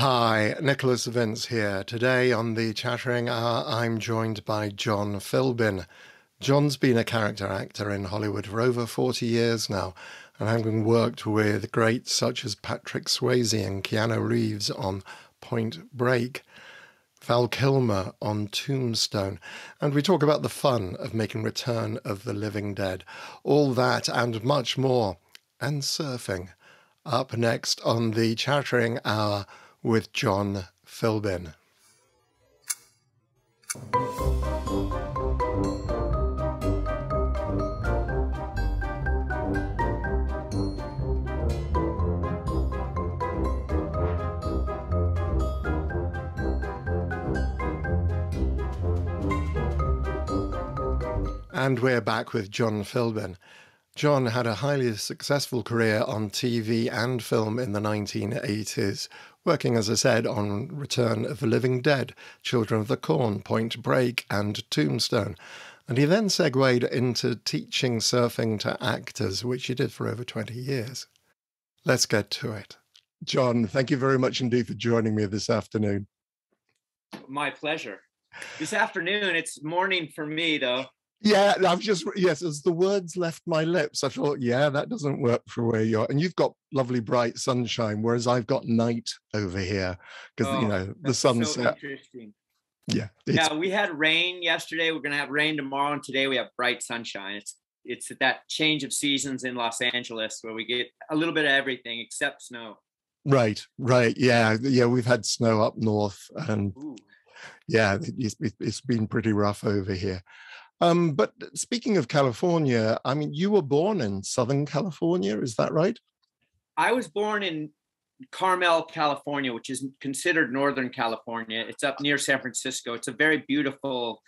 Hi, Nicholas Vince here. Today on the Chattering Hour, I'm joined by John Philbin. John's been a character actor in Hollywood for over 40 years now, and having worked with greats such as Patrick Swayze and Keanu Reeves on Point Break, Val Kilmer on Tombstone, and we talk about the fun of making Return of the Living Dead. All that and much more, and surfing. Up next on the Chattering Hour with John Philbin. And we're back with John Philbin. John had a highly successful career on TV and film in the 1980s, working, as I said, on Return of the Living Dead, Children of the Corn, Point Break, and Tombstone. And he then segued into teaching surfing to actors, which he did for over 20 years. Let's get to it. John, thank you very much indeed for joining me this afternoon. My pleasure. This afternoon, it's morning for me, though. Yeah, yes, as the words left my lips, I thought, yeah, that doesn't work for where you're. And you've got lovely bright sunshine, whereas I've got night over here because, the sunset. So interesting. Yeah. Yeah, we had rain yesterday. We're going to have rain tomorrow. And today we have bright sunshine. It's that change of seasons in Los Angeles where we get a little bit of everything except snow. Right. Yeah, we've had snow up north. And Ooh. Yeah, it's been pretty rough over here. But speaking of California, I mean, you were born in Southern California, is that right? I was born in Carmel, California, which is considered Northern California. It's up near San Francisco. It's a very beautiful,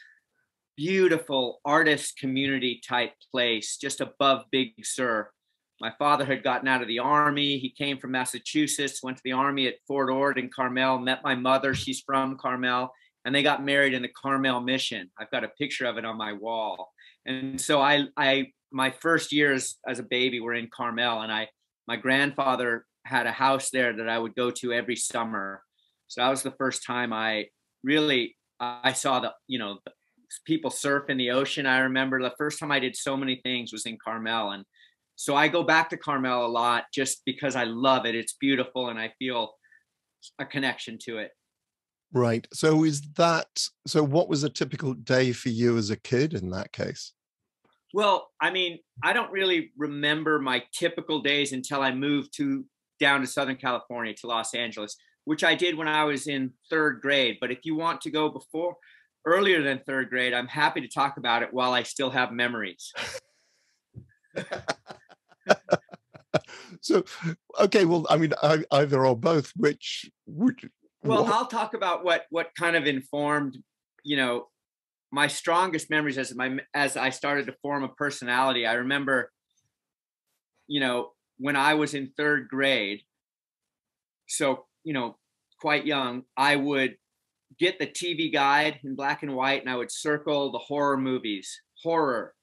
beautiful artist community type place, just above Big Sur. My father had gotten out of the Army. He came from Massachusetts, went to the Army at Fort Ord in Carmel, met my mother. She's from Carmel. And they got married in the Carmel Mission. I've got a picture of it on my wall. And so my first years as a baby were in Carmel, and my grandfather had a house there that I would go to every summer. So that was the first time I saw the people surf in the ocean. I remember the first time I did so many things was in Carmel. And so I go back to Carmel a lot just because I love it. It's beautiful and I feel a connection to it. Right. So what was a typical day for you as a kid in that case? Well, I mean, I don't really remember my typical days until I moved down to Southern California, to Los Angeles, which I did when I was in third grade. But if you want to go earlier than third grade, I'm happy to talk about it while I still have memories. So, okay, well, I mean, either or both, which well, I'll talk about what kind of informed, my strongest memories as I started to form a personality. I remember, when I was in third grade, so, quite young, I would get the TV guide in black and white and I would circle the horror movies, horror,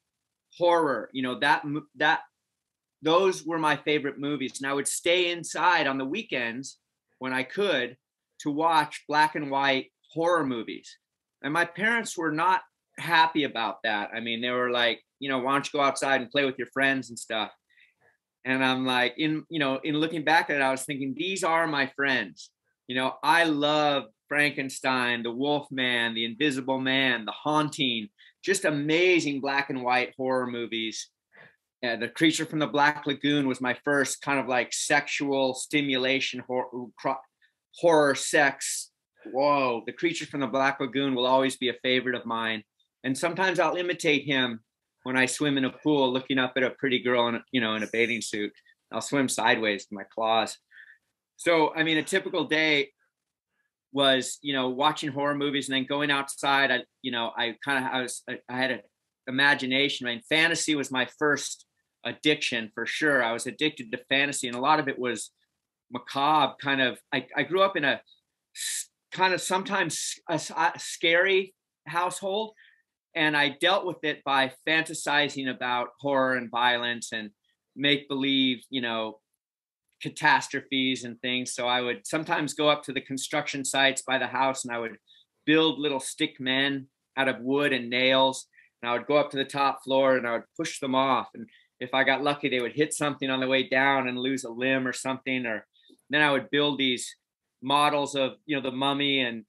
those were my favorite movies. And I would stay inside on the weekends when I could to watch black and white horror movies. And my parents were not happy about that. I mean, they were like, why don't you go outside and play with your friends and stuff? And I'm like, in looking back at it, I was thinking, these are my friends. I love Frankenstein, the Wolfman, the Invisible Man, the Haunting, just amazing black and white horror movies. The Creature from the Black Lagoon was my first kind of like sexual stimulation horror sex. Whoa, The Creature from the Black Lagoon will always be a favorite of mine. And sometimes I'll imitate him when I swim in a pool, looking up at a pretty girl in a bathing suit. I'll swim sideways with my claws. So, I mean, a typical day was, watching horror movies and then going outside. I had an imagination. I mean, fantasy was my first addiction for sure. I was addicted to fantasy, and a lot of it was macabre kind of. I grew up in a kind of sometimes a scary household, and I dealt with it by fantasizing about horror and violence and make believe, catastrophes and things. So I would sometimes go up to the construction sites by the house and I would build little stick men out of wood and nails. And I would go up to the top floor and I would push them off. And if I got lucky, they would hit something on the way down and lose a limb or something. Or then I would build these models of, you know, the Mummy and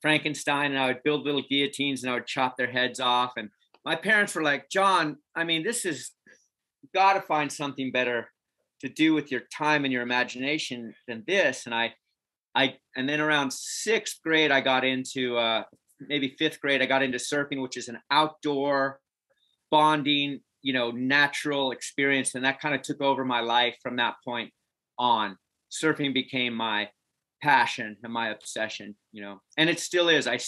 Frankenstein, and I would build little guillotines and I would chop their heads off. And my parents were like, John, I mean, this is, you've got to find something better to do with your time and your imagination than this. And and then around sixth grade, I got into, maybe fifth grade, I got into surfing, which is an outdoor bonding, you know, natural experience. And that kind of took over my life from that point on. Surfing became my passion and my obsession, you know, and it still is. I've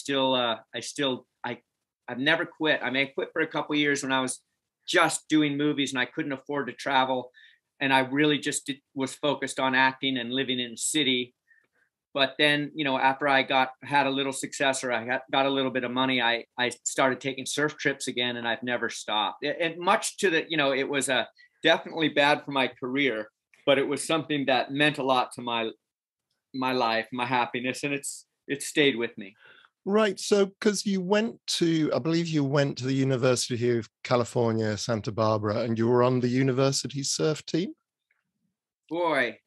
never quit. I may quit for a couple of years when I was just doing movies and I couldn't afford to travel. And I really just was focused on acting and living in the city. But then, you know, after I had a little success, or I got a little bit of money, I started taking surf trips again, and I've never stopped. And much to the, you know, it was definitely bad for my career, but it was something that meant a lot to my life, my happiness, and it stayed with me. Right. So, because I believe you went to the University of California, Santa Barbara, and you were on the university surf team? Boy,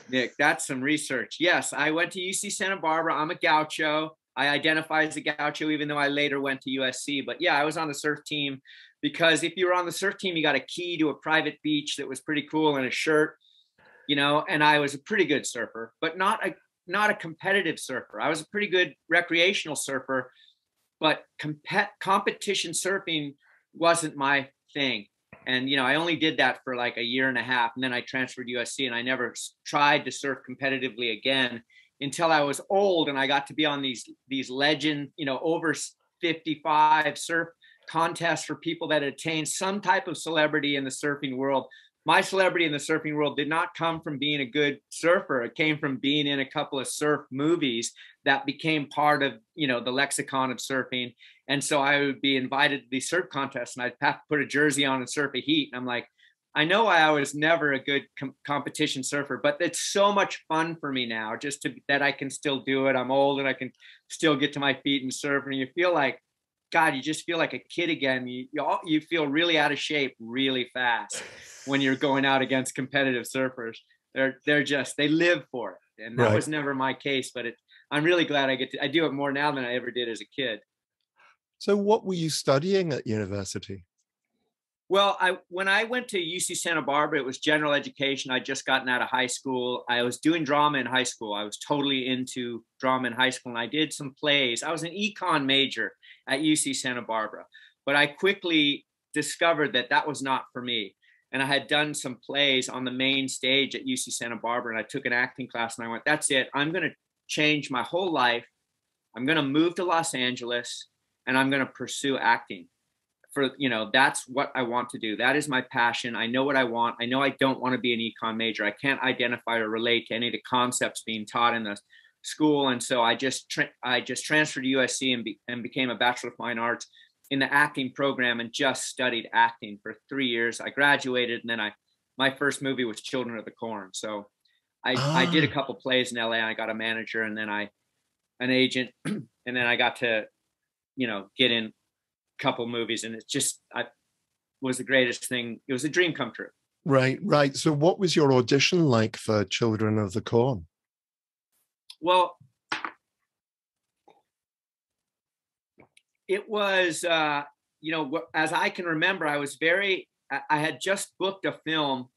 Nick, that's some research. Yes, I went to UC Santa Barbara. I'm a gaucho. I identify as a gaucho, even though I later went to USC. But yeah, I was on the surf team because if you were on the surf team, you got a key to a private beach that was pretty cool and a shirt, you know, and I was a pretty good surfer, but not a competitive surfer. I was a pretty good recreational surfer, but competition surfing wasn't my thing. And, you know, I only did that for like a year and a half. And then I transferred to USC and I never tried to surf competitively again until I was old and I got to be on these legend, you know, over 55 surf contests for people that attained some type of celebrity in the surfing world. My celebrity in the surfing world did not come from being a good surfer. It came from being in a couple of surf movies that became part of, you know, the lexicon of surfing. And so I would be invited to these surf contests and I'd have to put a jersey on and surf a heat. And I'm like, I know I was never a good competition surfer, but it's so much fun for me now that I can still do it. I'm old and I can still get to my feet and surf. And you feel like, God, you just feel like a kid again. You feel really out of shape really fast when you're going out against competitive surfers. They live for it. And that was never my case, but I'm really glad I do it more now than I ever did as a kid. So what were you studying at university? Well, when I went to UC Santa Barbara, it was general education. I'd just gotten out of high school. I was doing drama in high school. I was totally into drama in high school, and I did some plays. I was an econ major at UC Santa Barbara, but I quickly discovered that was not for me. And I had done some plays on the main stage at UC Santa Barbara, and I took an acting class, and I went, that's it. I'm going to change my whole life. I'm going to move to Los Angeles, and I'm going to pursue acting. That's what I want to do. That is my passion. I know what I want. I know I don't want to be an econ major. I can't identify or relate to any of the concepts being taught in the school. And so I just transferred to USC and became a Bachelor of Fine Arts in the acting program and just studied acting for 3 years. I graduated, and then my first movie was Children of the Corn. So I did a couple plays in LA. And I got a manager, and then an agent, and then I got to, get in couple movies, and was the greatest thing. It was a dream come true. Right. So what was your audition like for Children of the Corn? Well, it was, as I can remember, I had just booked a film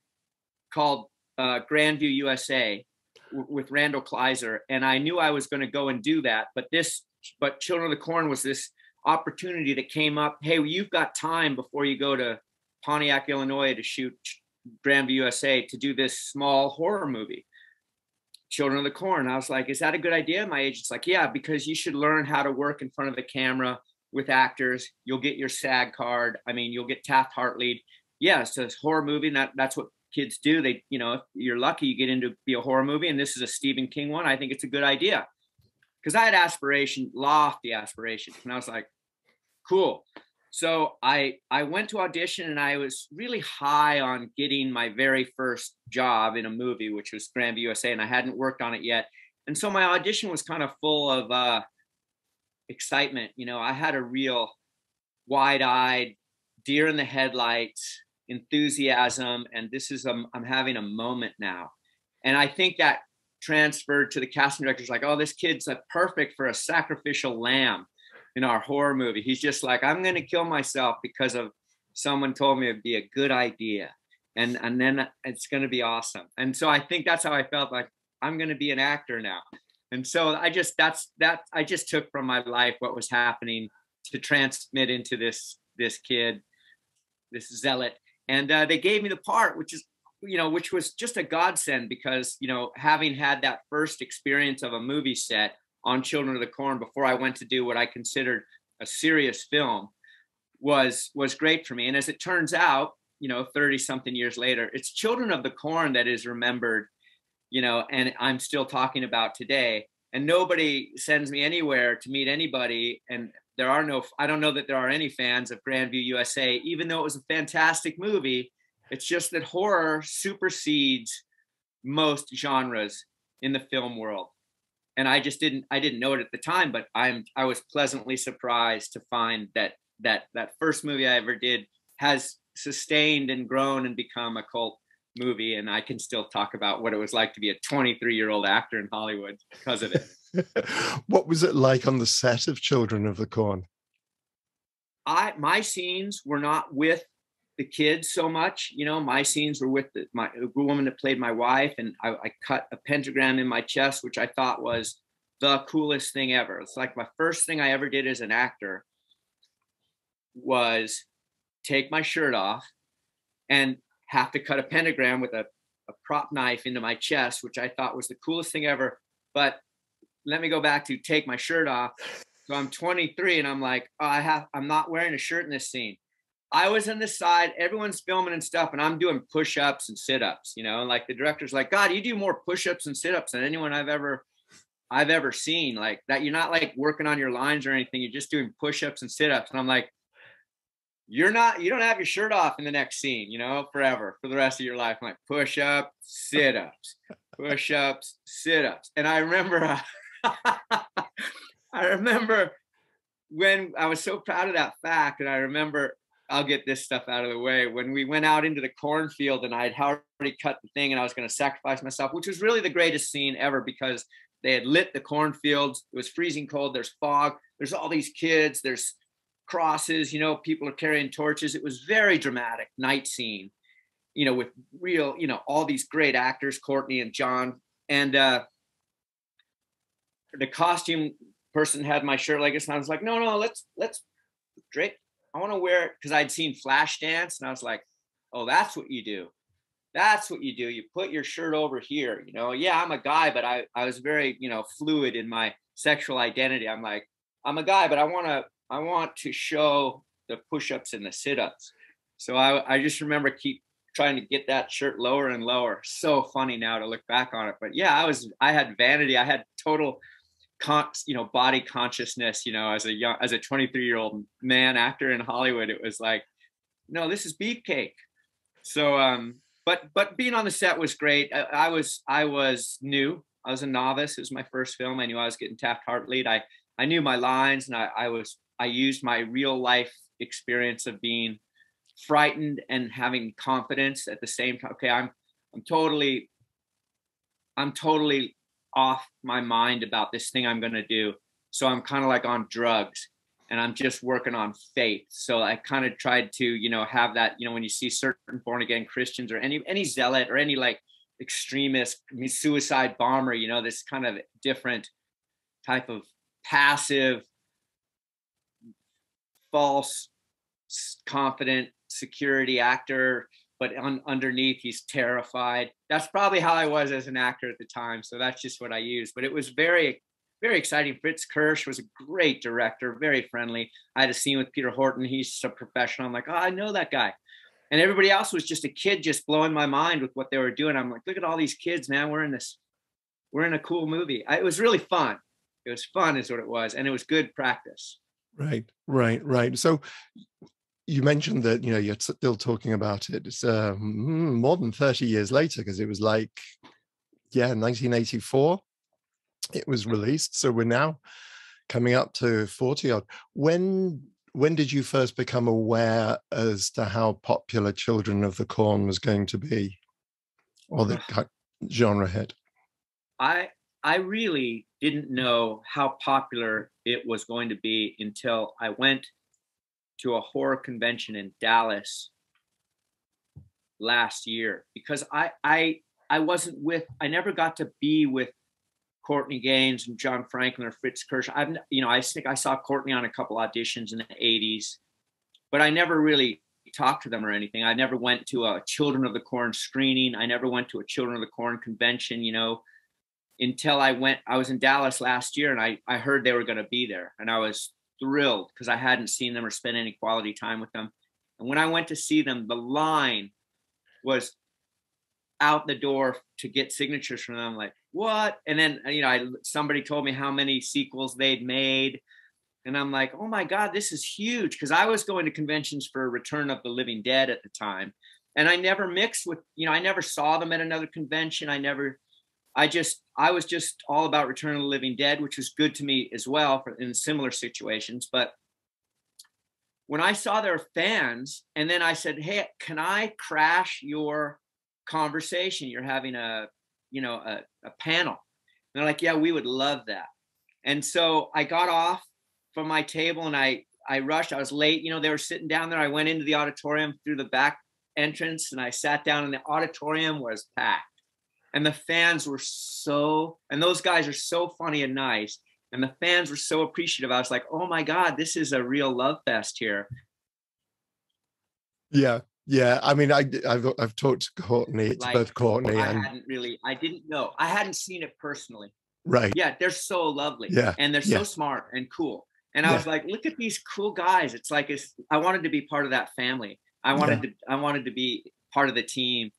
called Grandview USA with Randall Kleiser, and I knew I was going to go and do that. But Children of the Corn was this opportunity that came up. Hey, you've got time before you go to Pontiac, Illinois to shoot Grandview USA to do this small horror movie, Children of the Corn. I was like, is that a good idea? My agent's like, yeah, because you should learn how to work in front of the camera with actors. You'll get your SAG card. I mean, you'll get Taft-Hartley. Yeah, so it's a horror movie. And that's what kids do. They, if you're lucky, you get into be a horror movie. And this is a Stephen King one. I think it's a good idea. Because I had lofty aspirations. And I was like, cool. So I went to audition, and I was really high on getting my very first job in a movie, which was Grandview USA, and I hadn't worked on it yet. And so my audition was kind of full of excitement. You know, I had a real wide-eyed, deer in the headlights enthusiasm, and this is I'm having a moment now. And I think that transferred to the casting directors, like, oh, this kid's perfect for a sacrificial lamb in our horror movie. He's just like, I'm going to kill myself because of someone told me it'd be a good idea, and then it's going to be awesome. And so I think that's how I felt, like I'm going to be an actor now. And so I just I just took from my life what was happening to transmit into this kid, this zealot. And they gave me the part, which is, you know, which was just a godsend, because, you know, having had that first experience of a movie set on Children of the Corn before I went to do what I considered a serious film was great for me. And as it turns out, you know, 30 something years later, it's Children of the Corn that is remembered, you know, and I'm still talking about today. And nobody sends me anywhere to meet anybody. And I don't know that there are any fans of Grandview USA, even though it was a fantastic movie. It's just that horror supersedes most genres in the film world. And I didn't know it at the time, but I was pleasantly surprised to find that first movie I ever did has sustained and grown and become a cult movie. And I can still talk about what it was like to be a 23-year-old actor in Hollywood because of it. What was it like on the set of Children of the Corn? My scenes were not with the kids so much. You know, my scenes were with the woman that played my wife, and I cut a pentagram in my chest, which I thought was the coolest thing ever. It's like my first thing I ever did as an actor was take my shirt off and have to cut a pentagram with a prop knife into my chest, which I thought was the coolest thing ever. But let me go back to take my shirt off. So I'm 23 and I'm like, oh, I'm not wearing a shirt in this scene. I was on the side, everyone's filming and stuff, and I'm doing push-ups and sit-ups, you know, and like the director's like, God, you do more push-ups and sit-ups than anyone I've ever seen. Like that, you're not like working on your lines or anything, you're just doing push-ups and sit-ups. And I'm like, you don't have your shirt off in the next scene, you know, forever, for the rest of your life. I'm like, push-ups, sit-ups, push-ups, sit-ups. And I remember I remember when I was so proud of that fact, and I remember, I'll get this stuff out of the way, when we went out into the cornfield and I had already cut the thing and I was going to sacrifice myself, which was really the greatest scene ever, because they had lit the cornfields. It was freezing cold. There's fog. There's all these kids. There's crosses, you know, people are carrying torches. It was very dramatic night scene, you know, with real, you know, all these great actors, Courtney and John. And the costume person had my shirt like this, and I was like, no, let's drape. I want to wear it, because I'd seen Flashdance, and I was like, oh, that's what you do. That's what you do. You put your shirt over here, you know. Yeah, I'm a guy, but I was very, you know, fluid in my sexual identity. I'm like, I'm a guy, but I want to show the push-ups and the sit-ups. So I just remember keep trying to get that shirt lower and lower. So funny now to look back on it. But yeah, I had vanity. I had total body consciousness, you know, as a 23-year-old man actor in Hollywood. It was like, no, this is beefcake. So but being on the set was great. I was new. I was a novice. It was my first film. I knew I was getting Taft-Hartley. I knew my lines, and I used my real life experience of being frightened and having confidence at the same time. Okay, I'm totally off my mind about this thing I'm going to do. So I'm kind of like on drugs, and I'm just working on faith. So I kind of tried to, you know, have that, you know, when you see certain born again Christians or any zealot or any like extremist, suicide bomber, you know, this kind of different type of passive, false, confident security actor, but underneath he's terrified. That's probably how I was as an actor at the time. So that's just what I used. But it was very, very exciting. Fritz Kirsch was a great director, very friendly. I had a scene with Peter Horton. He's a professional. I'm like, oh, I know that guy. And everybody else was just a kid, just blowing my mind with what they were doing. I'm like, look at all these kids, man. We're in a cool movie. It was really fun. It was fun is what it was. And it was good practice. Right. So you mentioned that, you know, you're still talking about it. It's more than 30 years later, because it was like, yeah, 1984 it was released. So we're now coming up to 40 odd. When did you first become aware as to how popular Children of the Corn was going to be, or the genre hit? I really didn't know how popular it was going to be until I went to a horror convention in Dallas last year, because I wasn't with, I never got to be with Courtney Gaines and John Franklin or Fritz Kirsch. I think I saw Courtney on a couple auditions in the 80s, but I never really talked to them or anything. I never went to a Children of the Corn screening. I never went to a Children of the Corn convention, until I was in Dallas last year, and I heard they were going to be there, and I was thrilled because I hadn't seen them or spent any quality time with them. And when I went to see them, the line was out the door to get signatures from them. Like, what? And then, somebody told me how many sequels they'd made. And I'm like, oh my God, this is huge. Because I was going to conventions for Return of the Living Dead at the time. And I never mixed with, I never saw them at another convention. I was just all about Return of the Living Dead, which was good to me as well in similar situations. But when I saw their fans, and then I said, hey, can I crash your conversation? You're having a panel. And they're like, yeah, we would love that. And so I got off from my table and I rushed. I was late. They were sitting down there. I went into the auditorium through the back entrance and I sat down, and the auditorium was packed. And the fans were and those guys are so funny and nice. And the fans were so appreciative. I was like, oh my God, this is a real love fest here. Yeah. I mean, I've talked to Courtney, both Courtney and I didn't know. I hadn't seen it personally. Right. Yeah, they're so lovely. Yeah. And they're so smart and cool. And I was like, look at these cool guys. It's like I wanted to be part of that family. I wanted to be part of the team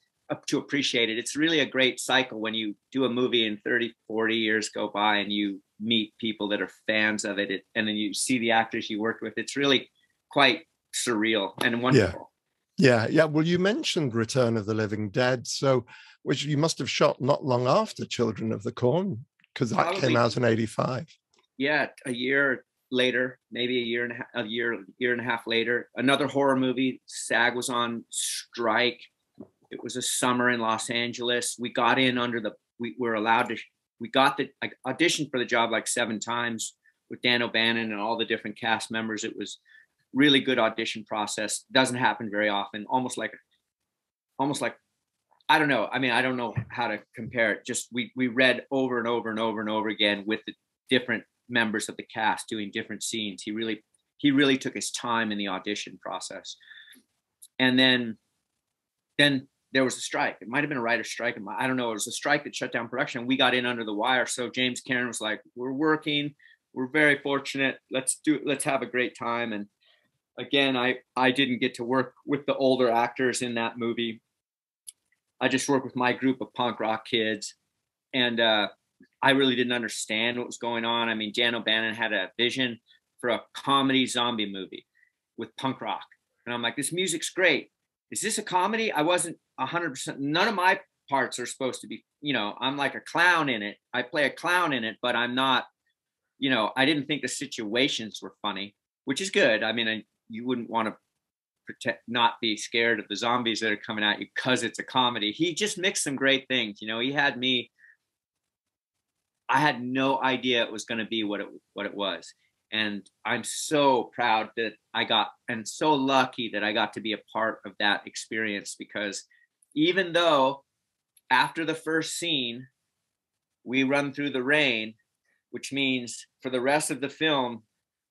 to appreciate it. It's really a great cycle when you do a movie and 30, 40 years go by and you meet people that are fans of it, and then you see the actors you worked with. It's really quite surreal and wonderful. Yeah. Well, you mentioned Return of the Living Dead, which you must have shot not long after Children of the Corn, because that came out in 85. Yeah, a year later, maybe a year and a half later. Another horror movie. SAG was on strike. It was a summer in Los Angeles. We got in we got the auditioned for the job like 7 times with Dan O'Bannon and all the different cast members. It was really good audition process. Doesn't happen very often. Almost like I don't know. I mean, I don't know how to compare it. Just we read over and over and over and over again with the different members of the cast doing different scenes. He really took his time in the audition process. And then there was a strike. It might have been a writer's strike. I don't know. It was a strike that shut down production. We got in under the wire. So James Cameron was like, we're working. We're very fortunate. Let's have a great time. And again, I didn't get to work with the older actors in that movie. I just worked with my group of punk rock kids. And I really didn't understand what was going on. I mean, Dan O'Bannon had a vision for a comedy zombie movie with punk rock. And I'm like, this music's great. Is this a comedy? I wasn't 100%. None of my parts are supposed to be, I'm like a clown in it. I play a clown in it, but I'm not, I didn't think the situations were funny, which is good. I mean, you wouldn't want to not be scared of the zombies that are coming at you because it's a comedy. He just mixed some great things. He had me, I had no idea it was going to be what it was. And I'm so proud that and so lucky that I got to be a part of that experience, because even though after the first scene, we run through the rain, which means for the rest of the film,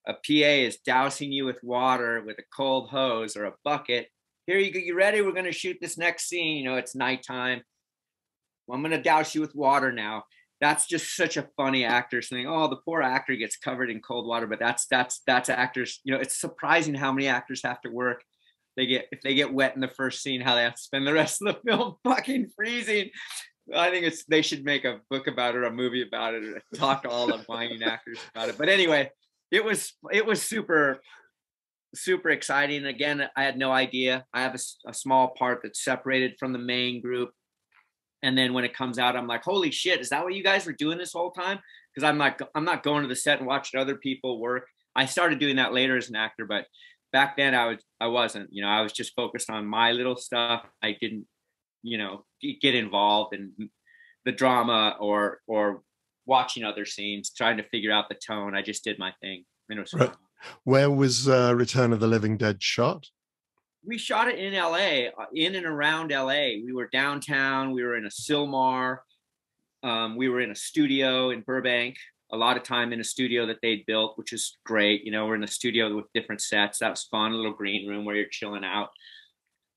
a PA is dousing you with water with a cold hose or a bucket. Here you go, you ready? We're going to shoot this next scene. It's nighttime. Well, I'm going to douse you with water now. That's just such a funny actor's thing. Oh, the poor actor gets covered in cold water, but that's actors. It's surprising how many actors have to work. If they get wet in the first scene, how they have to spend the rest of the film fucking freezing. I think they should make a book about it or a movie about it, or talk to all the whining actors about it. But anyway, it was super super exciting. Again, I had no idea. I have a small part that's separated from the main group. And then when it comes out, I'm like, holy shit, is that what you guys were doing this whole time? Because I'm not going to the set and watching other people work. I started doing that later as an actor, but back then I wasn't, you know, I was just focused on my little stuff. I didn't, you know, get involved in the drama or watching other scenes, trying to figure out the tone. I just did my thing. And it was fun. Where was Return of the Living Dead shot? We shot it in LA, in and around LA. We were downtown. We were in a Silmar. We were in a studio in Burbank. A lot of time in a studio that they'd built, which is great. You know, we're in a studio with different sets. That was fun. A little green room where you're chilling out.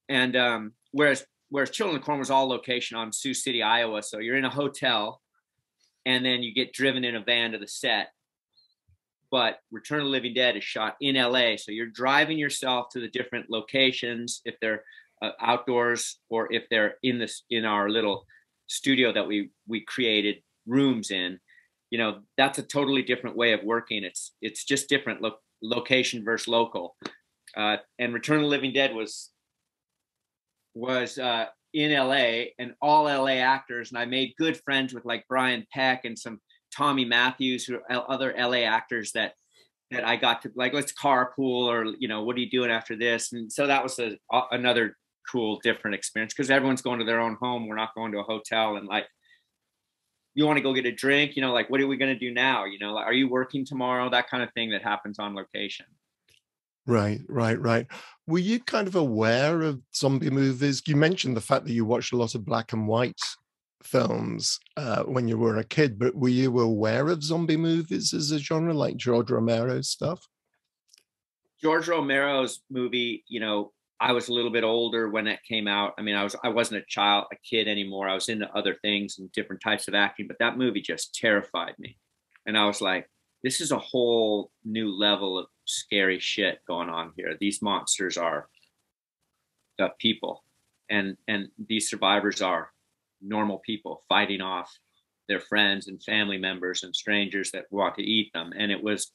And whereas Children of the Corn was all location on Sioux City, Iowa. So you're in a hotel, and then you get driven in a van to the set. But Return of the Living Dead is shot in LA. So you're driving yourself to the different locations, if they're outdoors or if they're in our little studio that we created rooms in. You know, that's a totally different way of working. It's just different location versus local. And Return of the Living Dead was in LA, and all LA actors. And I made good friends with like Brian Peck and some Tommy Matthews, who are other LA actors that I got to, like, let's carpool, or, you know, what are you doing after this? And so that was another cool, different experience, because everyone's going to their own home. We're not going to a hotel. And like, you want to go get a drink, you know, like, what are we going to do now? You know, like, are you working tomorrow? That kind of thing that happens on location. Right. Were you kind of aware of zombie movies? You mentioned the fact that you watched a lot of black and white films when you were a kid, but were you aware of zombie movies as a genre, like George Romero's stuff? George Romero's movie, you know, I was a little bit older when it came out. I mean, I wasn't a kid anymore. I was into other things and different types of acting, but that movie just terrified me. And I was like, this is a whole new level of scary shit going on here. These monsters are the people, and these survivors are normal people fighting off their friends and family members and strangers that want to eat them. And it was,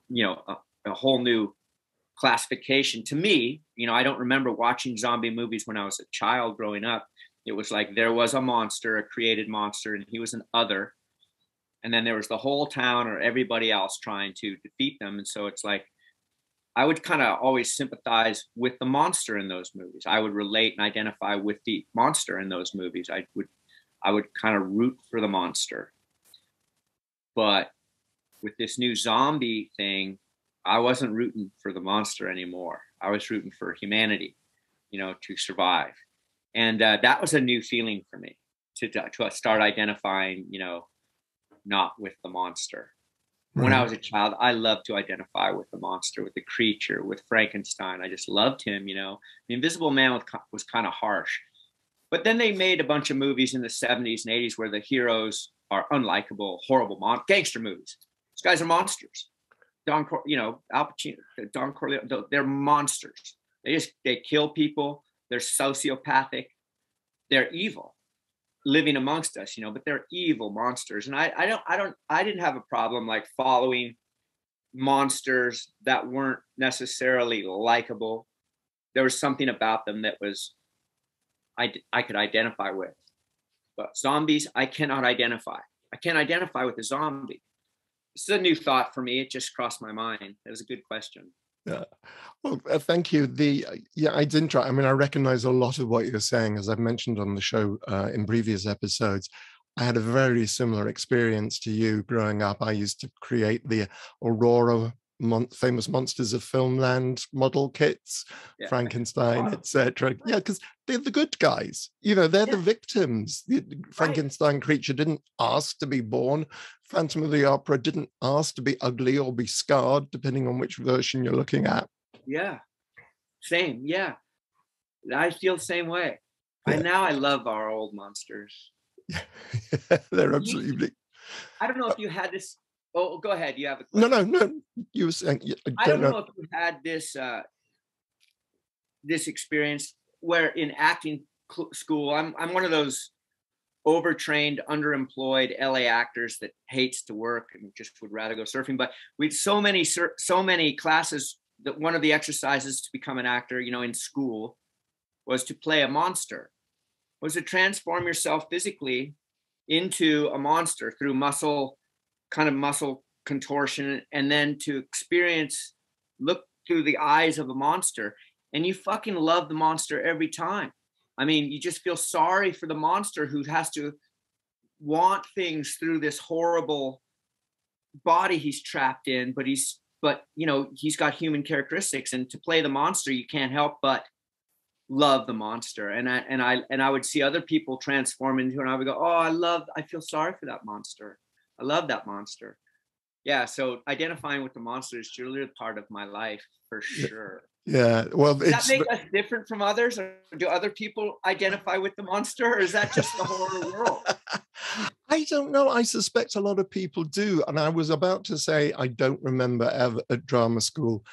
you know, a whole new classification to me. You know, I don't remember watching zombie movies when I was a child growing up. It was like there was a monster, a created monster, and he was an other. And then there was the whole town or everybody else trying to defeat them. And so it's like, I would kind of always sympathize with the monster in those movies. I would relate and identify with the monster in those movies. I would kind of root for the monster. But with this new zombie thing, I wasn't rooting for the monster anymore. I was rooting for humanity, you know, to survive. And that was a new feeling for me, to start identifying, you know, not with the monster. When I was a child, I loved to identify with the monster, with the creature, with Frankenstein. I just loved him, you know. The Invisible Man was kind of harsh. But then they made a bunch of movies in the 70s and 80s where the heroes are unlikable, horrible gangster movies. These guys are monsters. Al Pacino, Don Corleone, they're monsters. They kill people. They're sociopathic. They're evil, living amongst us, you know, but they're evil monsters. And I didn't have a problem like following monsters that weren't necessarily likable. There was something about them that was, I could identify with. But zombies, I cannot identify. I can't identify with a zombie. This is a new thought for me. It just crossed my mind. It was a good question. Yeah. Well, thank you. I didn't try. I mean, I recognize a lot of what you're saying, as I've mentioned on the show in previous episodes. I had a very similar experience to you growing up. I used to create the Aurora famous monsters of Filmland model kits, yeah. Frankenstein, wow. etc. Yeah, because they're the good guys. You know, they're the victims. The Frankenstein creature didn't ask to be born. Phantom of the Opera didn't ask to be ugly or be scarred, depending on which version you're looking at. Yeah, same. Yeah, I feel the same way. Yeah. Now I love our old monsters. Yeah, they're absolutely. I don't know if you had this. Oh, go ahead. You have a question. No. You were saying. I don't know if you had this this experience where in acting school, I'm one of those overtrained, underemployed LA actors that hates to work and just would rather go surfing. But we had so many classes that one of the exercises to become an actor, you know, in school was to play a monster, was to transform yourself physically into a monster through muscle contortion, and then to look through the eyes of a monster, and you fucking love the monster every time. I mean, you just feel sorry for the monster who has to want things through this horrible body he's trapped in, but you know, he's got human characteristics, and to play the monster, you can't help but love the monster. And I would see other people transform into it, and I would go, oh, I feel sorry for that monster. I love that monster. Yeah, so identifying with the monster is truly a part of my life for sure. Yeah, well, Does that make us different from others, or do other people identify with the monster, or is that just the horror world? I don't know. I suspect a lot of people do. And I was about to say, I don't remember ever at drama school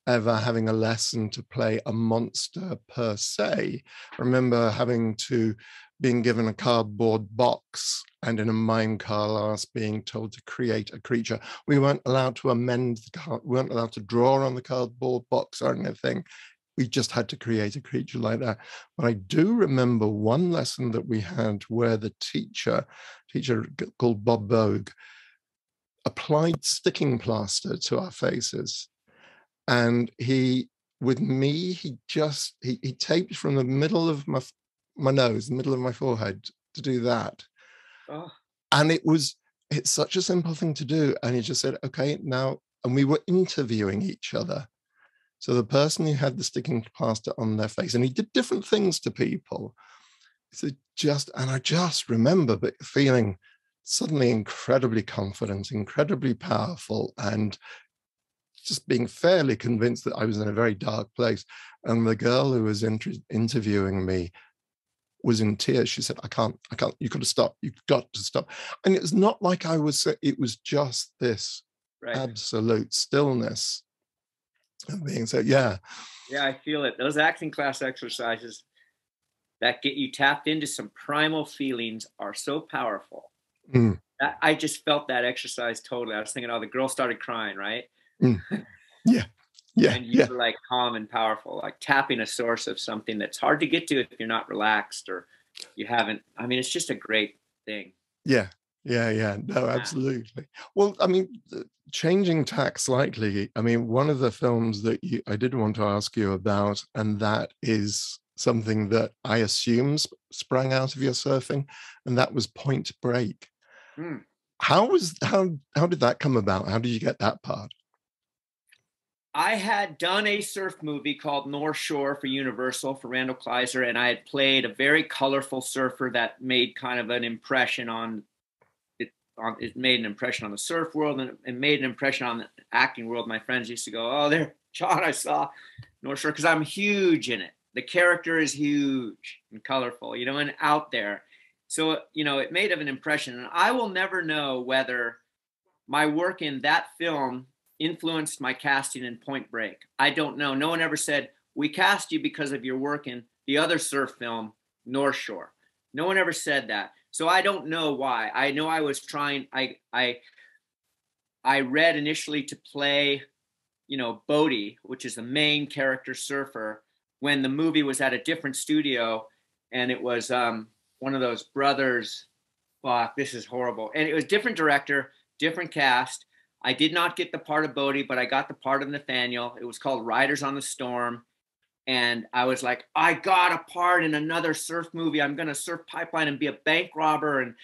ever having a lesson to play a monster per se. I remember being given a cardboard box and in a mime class being told to create a creature. We weren't allowed to we weren't allowed to draw on the cardboard box or anything. We just had to create a creature like that. But I do remember one lesson that we had where the teacher called Bob Bogue, applied sticking plaster to our faces. And he taped from the middle of my nose, the middle of my forehead to do that. Oh. And it's such a simple thing to do. And he just said, okay, now, and we were interviewing each other. So the person who had the sticking plaster on their face, and he did different things to people. So I just remember feeling suddenly incredibly confident, incredibly powerful, and just being fairly convinced that I was in a very dark place. And the girl who was interviewing me was in tears. She said, I can't, you've got to stop. You've got to stop. And it's not like it was just this absolute stillness of being so, yeah. Yeah, I feel it. Those acting class exercises that get you tapped into some primal feelings are so powerful. I just felt that exercise totally. I was thinking, the girl started crying, right? Yeah. Yeah. And you were like calm and powerful, like tapping a source of something that's hard to get to if you're not relaxed or you haven't. I mean, it's just a great thing. Yeah. No, absolutely. Well, I mean, changing tack slightly, I mean, one of the films that I did want to ask you about, and that is something that I assume sprang out of your surfing, and that was Point Break. How did that come about? How did you get that part? I had done a surf movie called North Shore for Universal for Randall Kleiser, and I had played a very colorful surfer that made kind of an impression on it. It made an impression on the surf world, and it made an impression on the acting world. My friends used to go, "Oh, there, John, I saw North Shore," because I'm huge in it. The character is huge and colorful, you know, and out there. So, you know, it made an impression, and I will never know whether my work in that film influenced my casting in Point Break. I don't know. No one ever said, we cast you because of your work in the other surf film, North Shore. No one ever said that. So I don't know why. I know I was trying, I read initially to play, you know, Bodie, which is the main character surfer, when the movie was at a different studio, and it was one of those brothers. Fuck, this is horrible. And it was different director, different cast. I did not get the part of Bodie, but I got the part of Nathaniel. It was called Riders on the Storm. And I was like, I got a part in another surf movie. I'm going to surf pipeline and be a bank robber. And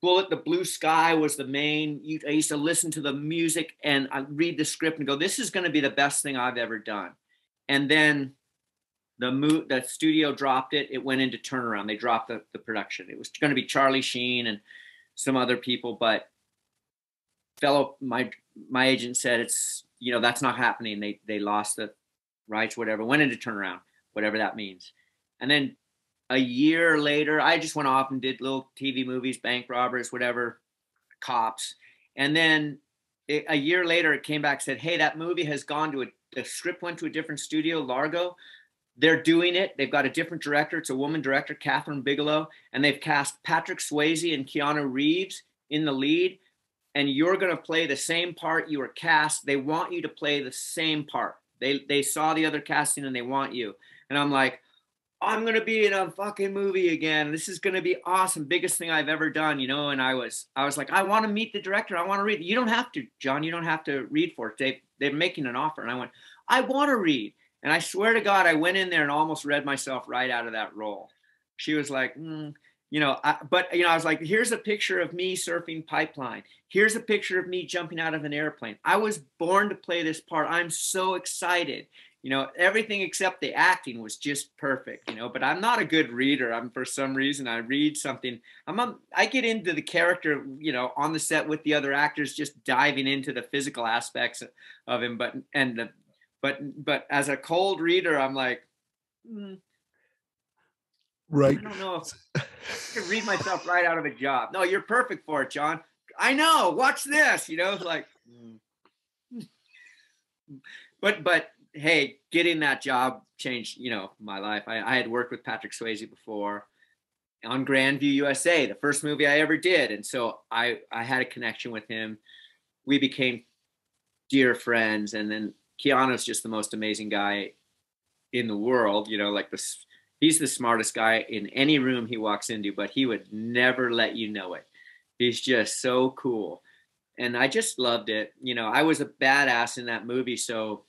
Bullet the Blue Sky was the main. I used to listen to the music and I read the script and go, this is going to be the best thing I've ever done. And then the studio dropped it. It went into turnaround. They dropped the production. It was going to be Charlie Sheen and some other people, but my agent said, it's, you know, that's not happening. They lost the rights, whatever, went into turnaround, whatever that means. And then a year later, I just went off and did little TV movies, bank robbers, whatever, cops. And then a year later, it came back and said, hey, that movie has gone to the script went to a different studio, Largo. they're doing it. They've got a different director. It's a woman director, Catherine Bigelow, and they've cast Patrick Swayze and Keanu Reeves in the lead. And you're going to play the same part you were cast. They want you to play the same part. They saw the other casting and they want you. And I'm like, I'm going to be in a fucking movie again. This is going to be awesome. Biggest thing I've ever done, you know? And I was like, I want to meet the director. I want to read. You don't have to, John. You don't have to read for it. They're making an offer. And I went, I want to read. And I swear to God, I went in there and almost read myself right out of that role. She was like, you know, but, you know, I was like, here's a picture of me surfing pipeline. Here's a picture of me jumping out of an airplane. I was born to play this part. I'm so excited. You know, everything except the acting was just perfect, you know, but I'm not a good reader. For some reason, I read something. I get into the character, you know, on the set with the other actors, just diving into the physical aspects of him. But as a cold reader, I'm like, right. I don't know if I can read myself right out of a job. No, you're perfect for it, John. I know. Watch this, you know, like, but hey, getting that job changed, you know, my life. I had worked with Patrick Swayze before on Grandview USA, the first movie I ever did. And so I had a connection with him. We became dear friends. And then Keanu's just the most amazing guy in the world, you know, like he's the smartest guy in any room he walks into, but he would never let you know it. He's just so cool. And I just loved it. You know, I was a badass in that movie. So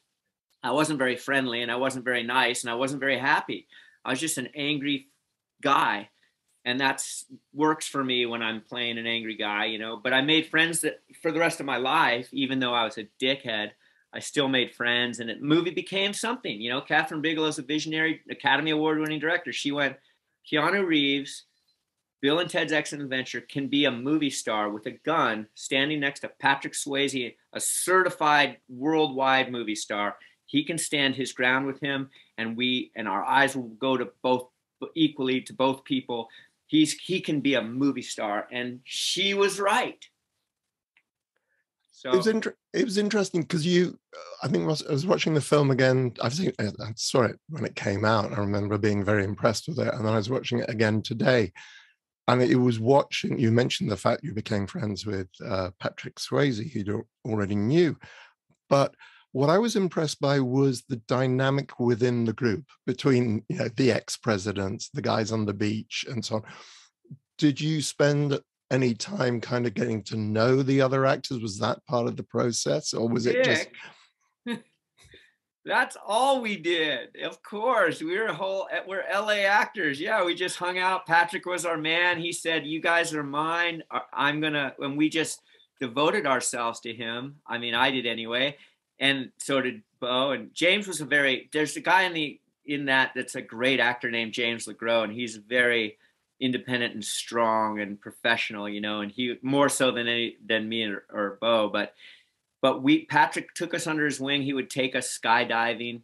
I wasn't very friendly and I wasn't very nice and I wasn't very happy. I was just an angry guy. And that's works for me when I'm playing an angry guy, you know, but I made friends that for the rest of my life, even though I was a dickhead, I still made friends and the movie became something, you know. Catherine Bigelow's a visionary Academy Award winning director. She went, Keanu Reeves, Bill and Ted's Excellent Adventure can be a movie star with a gun standing next to Patrick Swayze, a certified worldwide movie star. He can stand his ground with him, and our eyes will go to both equally to both people. He can be a movie star, and she was right. So it was interesting because I think I was watching the film again. I saw it when it came out. I remember being very impressed with it, and then I was watching it again today. And it was watching. You mentioned the fact you became friends with Patrick Swayze, who you already knew, but what I was impressed by was the dynamic within the group between, you know, the ex-presidents, the guys on the beach, and so on. Did you spend any time kind of getting to know the other actors? Was that part of the process, or was it just? That's all we did. Of course, we're LA actors. Yeah, we just hung out. Patrick was our man. He said, "You guys are mine. And we just devoted ourselves to him. I mean, I did anyway. And so did Bo. And James was there's a guy in that's a great actor named James LeGros, and he's very independent and strong and professional, you know, and he more so than me or Bo, but Patrick took us under his wing. He would take us skydiving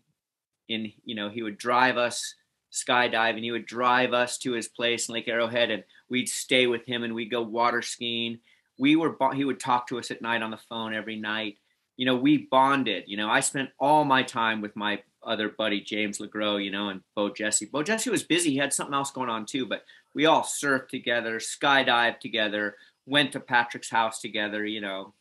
he would drive us skydiving. He would drive us to his place in Lake Arrowhead, and we'd stay with him and we'd go water skiing. He would talk to us at night on the phone every night. You know, we bonded. You know, I spent all my time with my other buddy, James LeGros, you know, and Bo Jesse. Bo Jesse was busy. He had something else going on too, but we all surfed together, skydived together, went to Patrick's house together, you know.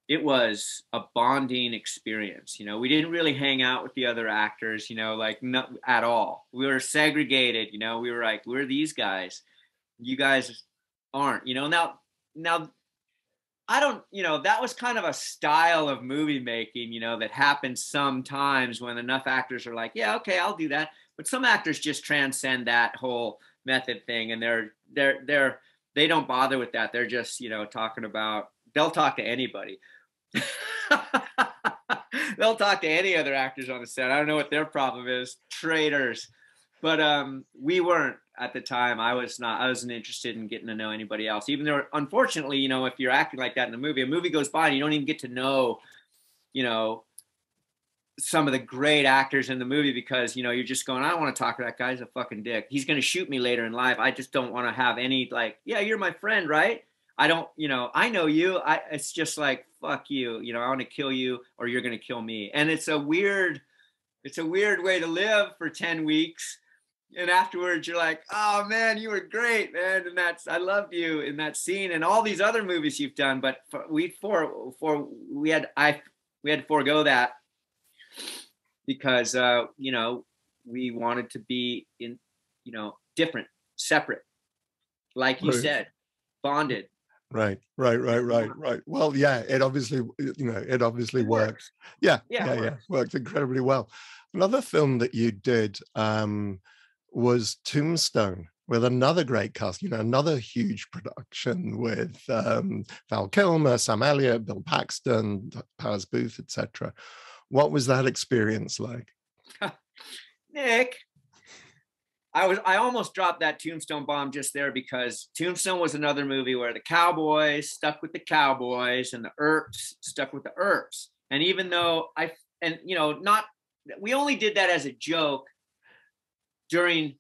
It was a bonding experience. You know, we didn't really hang out with the other actors, you know, like not at all. We were segregated, you know, we were like, we're these guys. You guys aren't, you know. Now, I don't, you know, that was kind of a style of movie making, you know, that happens sometimes when enough actors are like, yeah, okay, I'll do that. But some actors just transcend that whole method thing, and they don't bother with that. They're just, you know, they'll talk to anybody. They'll talk to any other actors on the set. I don't know what their problem is. Traitors. But we weren't at the time. I wasn't interested in getting to know anybody else, even though, unfortunately, you know, if you're acting like that in a movie goes by and you don't even get to know, you know, some of the great actors in the movie because, you know, you're just going, I don't want to talk to that guy. He's a fucking dick. He's going to shoot me later in life. I just don't want to have any, like, yeah, you're my friend, right? I don't, you know, I know you. It's just like, fuck you. You know, I want to kill you or you're going to kill me. And it's a weird It's a weird way to live for 10 weeks. And afterwards you're like, oh man, you were great, man. And I loved you in that scene and all these other movies you've done. But we had to forego that because, you know, we wanted to be in, you know, different, separate, like you said, bonded. Right. Well, yeah, it obviously, it obviously works. Yeah, worked incredibly well. Another film that you did was Tombstone, with another great cast, another huge production with Val Kilmer, Sam Elliott, Bill Paxton, Powers Booth, etc. What was that experience like? Nick, I almost dropped that Tombstone bomb just there, because Tombstone was another movie where the cowboys stuck with the cowboys and the Earps stuck with the Earps. And even though we only did that as a joke during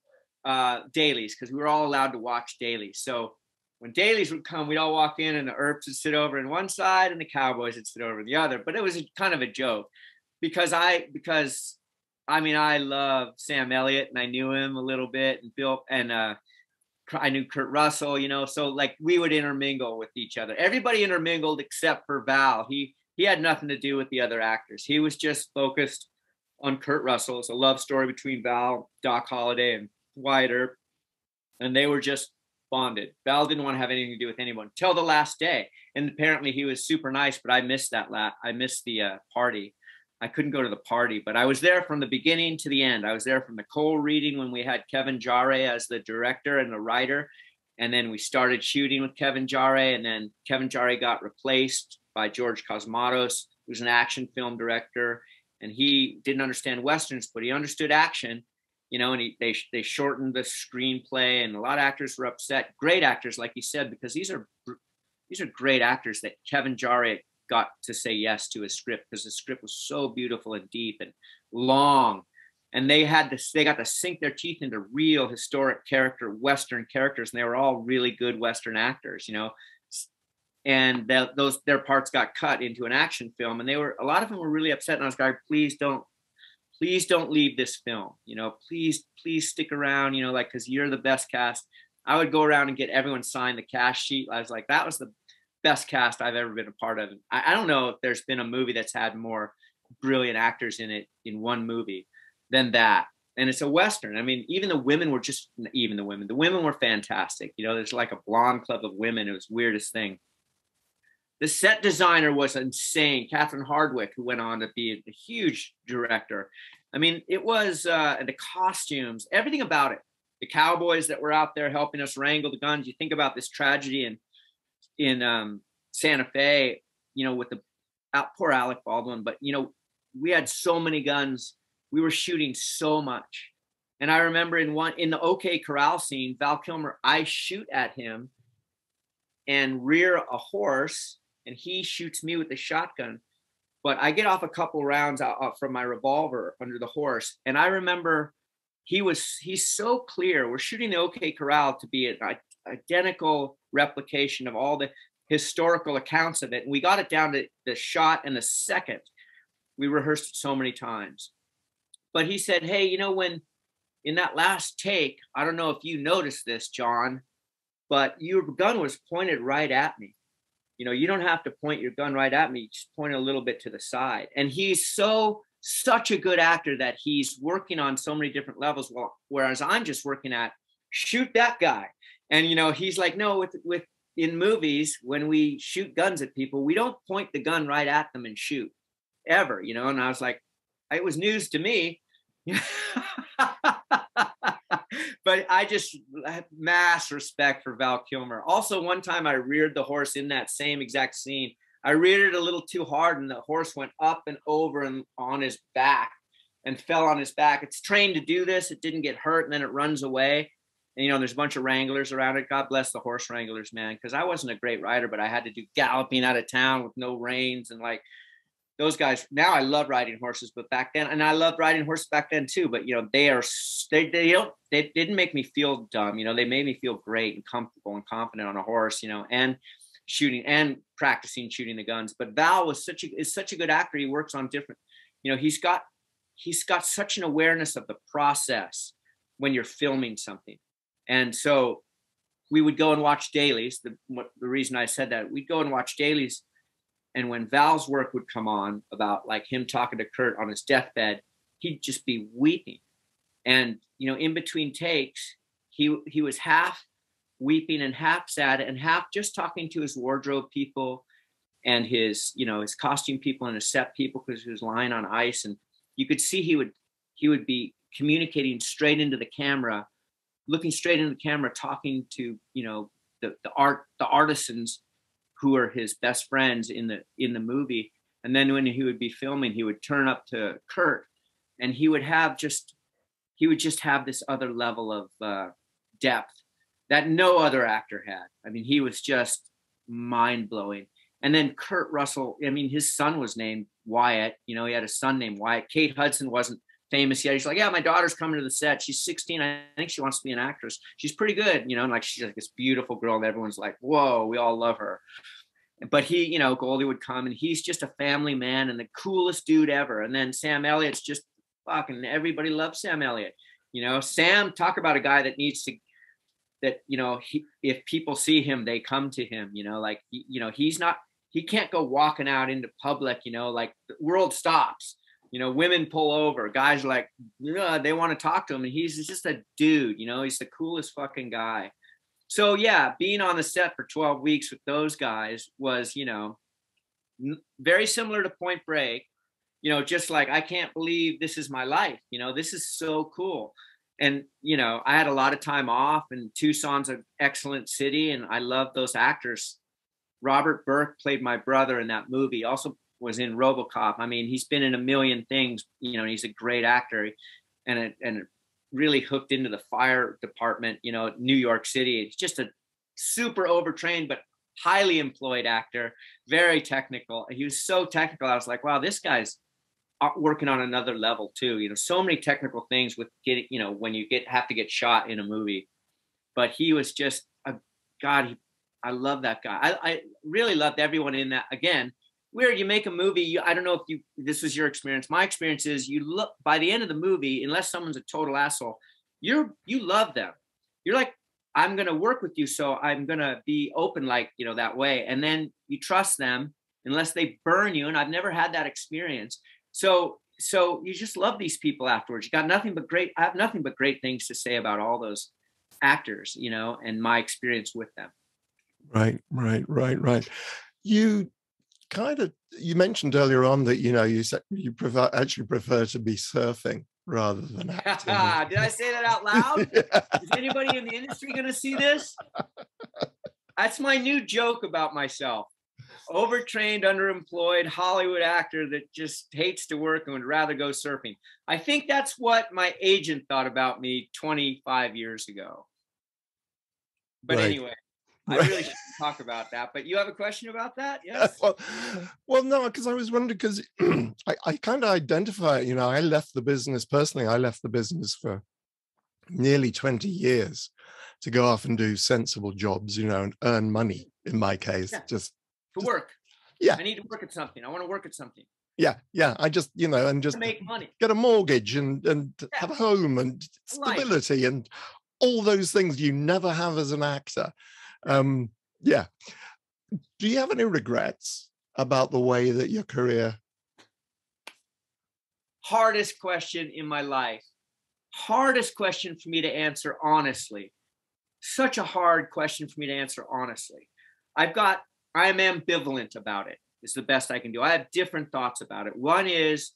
dailies, because we were all allowed to watch dailies. So when dailies would come, we'd all walk in and the Earps would sit over on one side and the cowboys would sit over on the other. But it was kind of a joke because I love Sam Elliott and I knew him a little bit, and Bill, and I knew Kurt Russell, so like we would intermingle with each other. Everybody intermingled except for Val. He had nothing to do with the other actors. He was just focused on Kurt Russell. It's a love story between Val, Doc Holliday, and Wyatt Earp, and they were just bonded. Val didn't want to have anything to do with anyone till the last day, and apparently he was super nice. But I missed that. I missed the party. I couldn't go to the party, but I was there from the beginning to the end. I was there from the Cole reading when we had Kevin Jarre as the director and the writer. And then we started shooting with Kevin Jarre, and then Kevin Jarre got replaced by George Cosmatos, who's an action film director. And he didn't understand Westerns, but he understood action, and they shortened the screenplay, and a lot of actors were upset. Great actors, like you said, because these are great actors that Kevin Jarre got to say yes to a script, because the script was so beautiful and deep and long, and they got to sink their teeth into real historic Western characters, and they were all really good Western actors, and their parts got cut into an action film, and a lot of them were really upset. And I was like, please don't leave this film, please stick around, because you're the best cast. I would go around and get everyone sign the cast sheet. I was like, that was the best cast I've ever been a part of. I don't know if there's been a movie that's had more brilliant actors in it in one movie than that. And it's a Western. I mean, the women were fantastic. There's like a blonde club of women. It was the weirdest thing. The set designer was insane. Catherine Hardwicke, who went on to be a huge director. I mean, it was the costumes, everything about it. The cowboys that were out there helping us wrangle the guns. You think about this tragedy in Santa Fe, with the poor Alec Baldwin, but we had so many guns. We were shooting so much. And I remember in the OK Corral scene, Val Kilmer, I shoot at him and rear a horse, and he shoots me with a shotgun. But I get off a couple rounds out from my revolver under the horse. And I remember he's so clear. We're shooting the OK Corral to be an identical replication of all the historical accounts of it. And we got it down to the shot and the second. We rehearsed it so many times. But he said, hey, when in that last take, I don't know if you noticed this, John, but your gun was pointed right at me. You don't have to point your gun right at me, just point it a little bit to the side. And he's such a good actor that he's working on so many different levels, whereas I'm just working at shoot that guy. And he's like, no, with in movies, when we shoot guns at people, we don't point the gun right at them and shoot ever, and I was like, it was news to me. But I just had mass respect for Val Kilmer. Also, one time I reared the horse in that same exact scene. I reared it a little too hard, and the horse went up and over and on his back and fell on his back. It's trained to do this. It didn't get hurt, and then it runs away. And, there's a bunch of wranglers around it. God bless the horse wranglers, man, because I wasn't a great rider, but I had to do galloping out of town with no reins, and like those guys. Now I love riding horses, but back then, and I loved riding horses back then too. But they didn't make me feel dumb. They made me feel great and comfortable and confident on a horse. And shooting and practicing shooting the guns. But Val is such a good actor. He works on different. he's got such an awareness of the process when you're filming something. And so we would go and watch dailies. The reason I said that, we'd go and watch dailies. And when Val's work would come on about like him talking to Kurt on his deathbed, he'd just be weeping. And, you know, in between takes, he was half weeping and half sad and half just talking to his wardrobe people and his, you know, his costume people and his set people, because he was lying on ice. And you could see he would be communicating straight into the camera, looking straight into the camera, talking to, you know, the artisans who are his best friends in the movie. And then when he would be filming, he would turn up to Kurt, and he would just have this other level of depth that no other actor had. I mean, he was just mind blowing. And then Kurt Russell, I mean, his son was named Wyatt. You know, he had a son named Wyatt. Kate Hudson wasn't famous yet. He's like, yeah, my daughter's coming to the set. She's 16. I think she wants to be an actress. She's pretty good, you know, and like she's like this beautiful girl, and everyone's like, whoa, we all love her. But he, you know, Goldie would come, and he's just a family man and the coolest dude ever. And then Sam Elliott's just fucking, everybody loves Sam Elliott. You know, Sam, talk about a guy that needs to, that, you know, if people see him, they come to him, you know, like, you know, he can't go walking out into public, you know, like the world stops, you know, women pull over, guys are like, they want to talk to him. And he's just a dude, you know, he's the coolest fucking guy. So yeah, being on the set for 12 weeks with those guys was, you know, very similar to Point Break, you know, just like, I can't believe this is my life. You know, this is so cool. And, you know, I had a lot of time off, and Tucson's an excellent city, and I love those actors. Robert Burke played my brother in that movie, also was in RoboCop. I mean, he's been in a million things, you know, he's a great actor, and really hooked into the fire department, you know, New York City. It's just a super overtrained, but highly employed actor, very technical. He was so technical. I was like, wow, this guy's working on another level too. You know, so many technical things with getting, you know, when you have to get shot in a movie. But he was just a God. I love that guy. I really loved everyone in that. Again, weird. You make a movie. I don't know if this was your experience. My experience is you look by the end of the movie, unless someone's a total asshole, you love them. You're like, I'm going to work with you. So I'm going to be open, like, you know, that way. And then you trust them unless they burn you. And I've never had that experience. So you just love these people afterwards. I have nothing but great things to say about all those actors, you know, and my experience with them. Right. You mentioned earlier on that, you know, you said you prefer to be surfing rather than acting. Did I say that out loud? Yeah. Is anybody in the industry going to see this? That's my new joke about myself. Overtrained, underemployed Hollywood actor that just hates to work and would rather go surfing. I think that's what my agent thought about me 25 years ago. But right. Anyway, I really shouldn't talk about that. But you have a question about that? Yes. Well, no, because I was wondering, because I kind of identify, you know, I left the business for nearly 20 years to go off and do sensible jobs, you know, and earn money in my case. Yeah. Just work. Yeah. I need to work at something. I want to work at something. Yeah. I just, you know, and just make money, get a mortgage and have a home and stability and all those things you never have as an actor. Yeah. Do you have any regrets about the way that your career? Hardest question in my life. Hardest question for me to answer honestly. Such a hard question for me to answer honestly. I'm ambivalent about it, is the best I can do. I have different thoughts about it. One is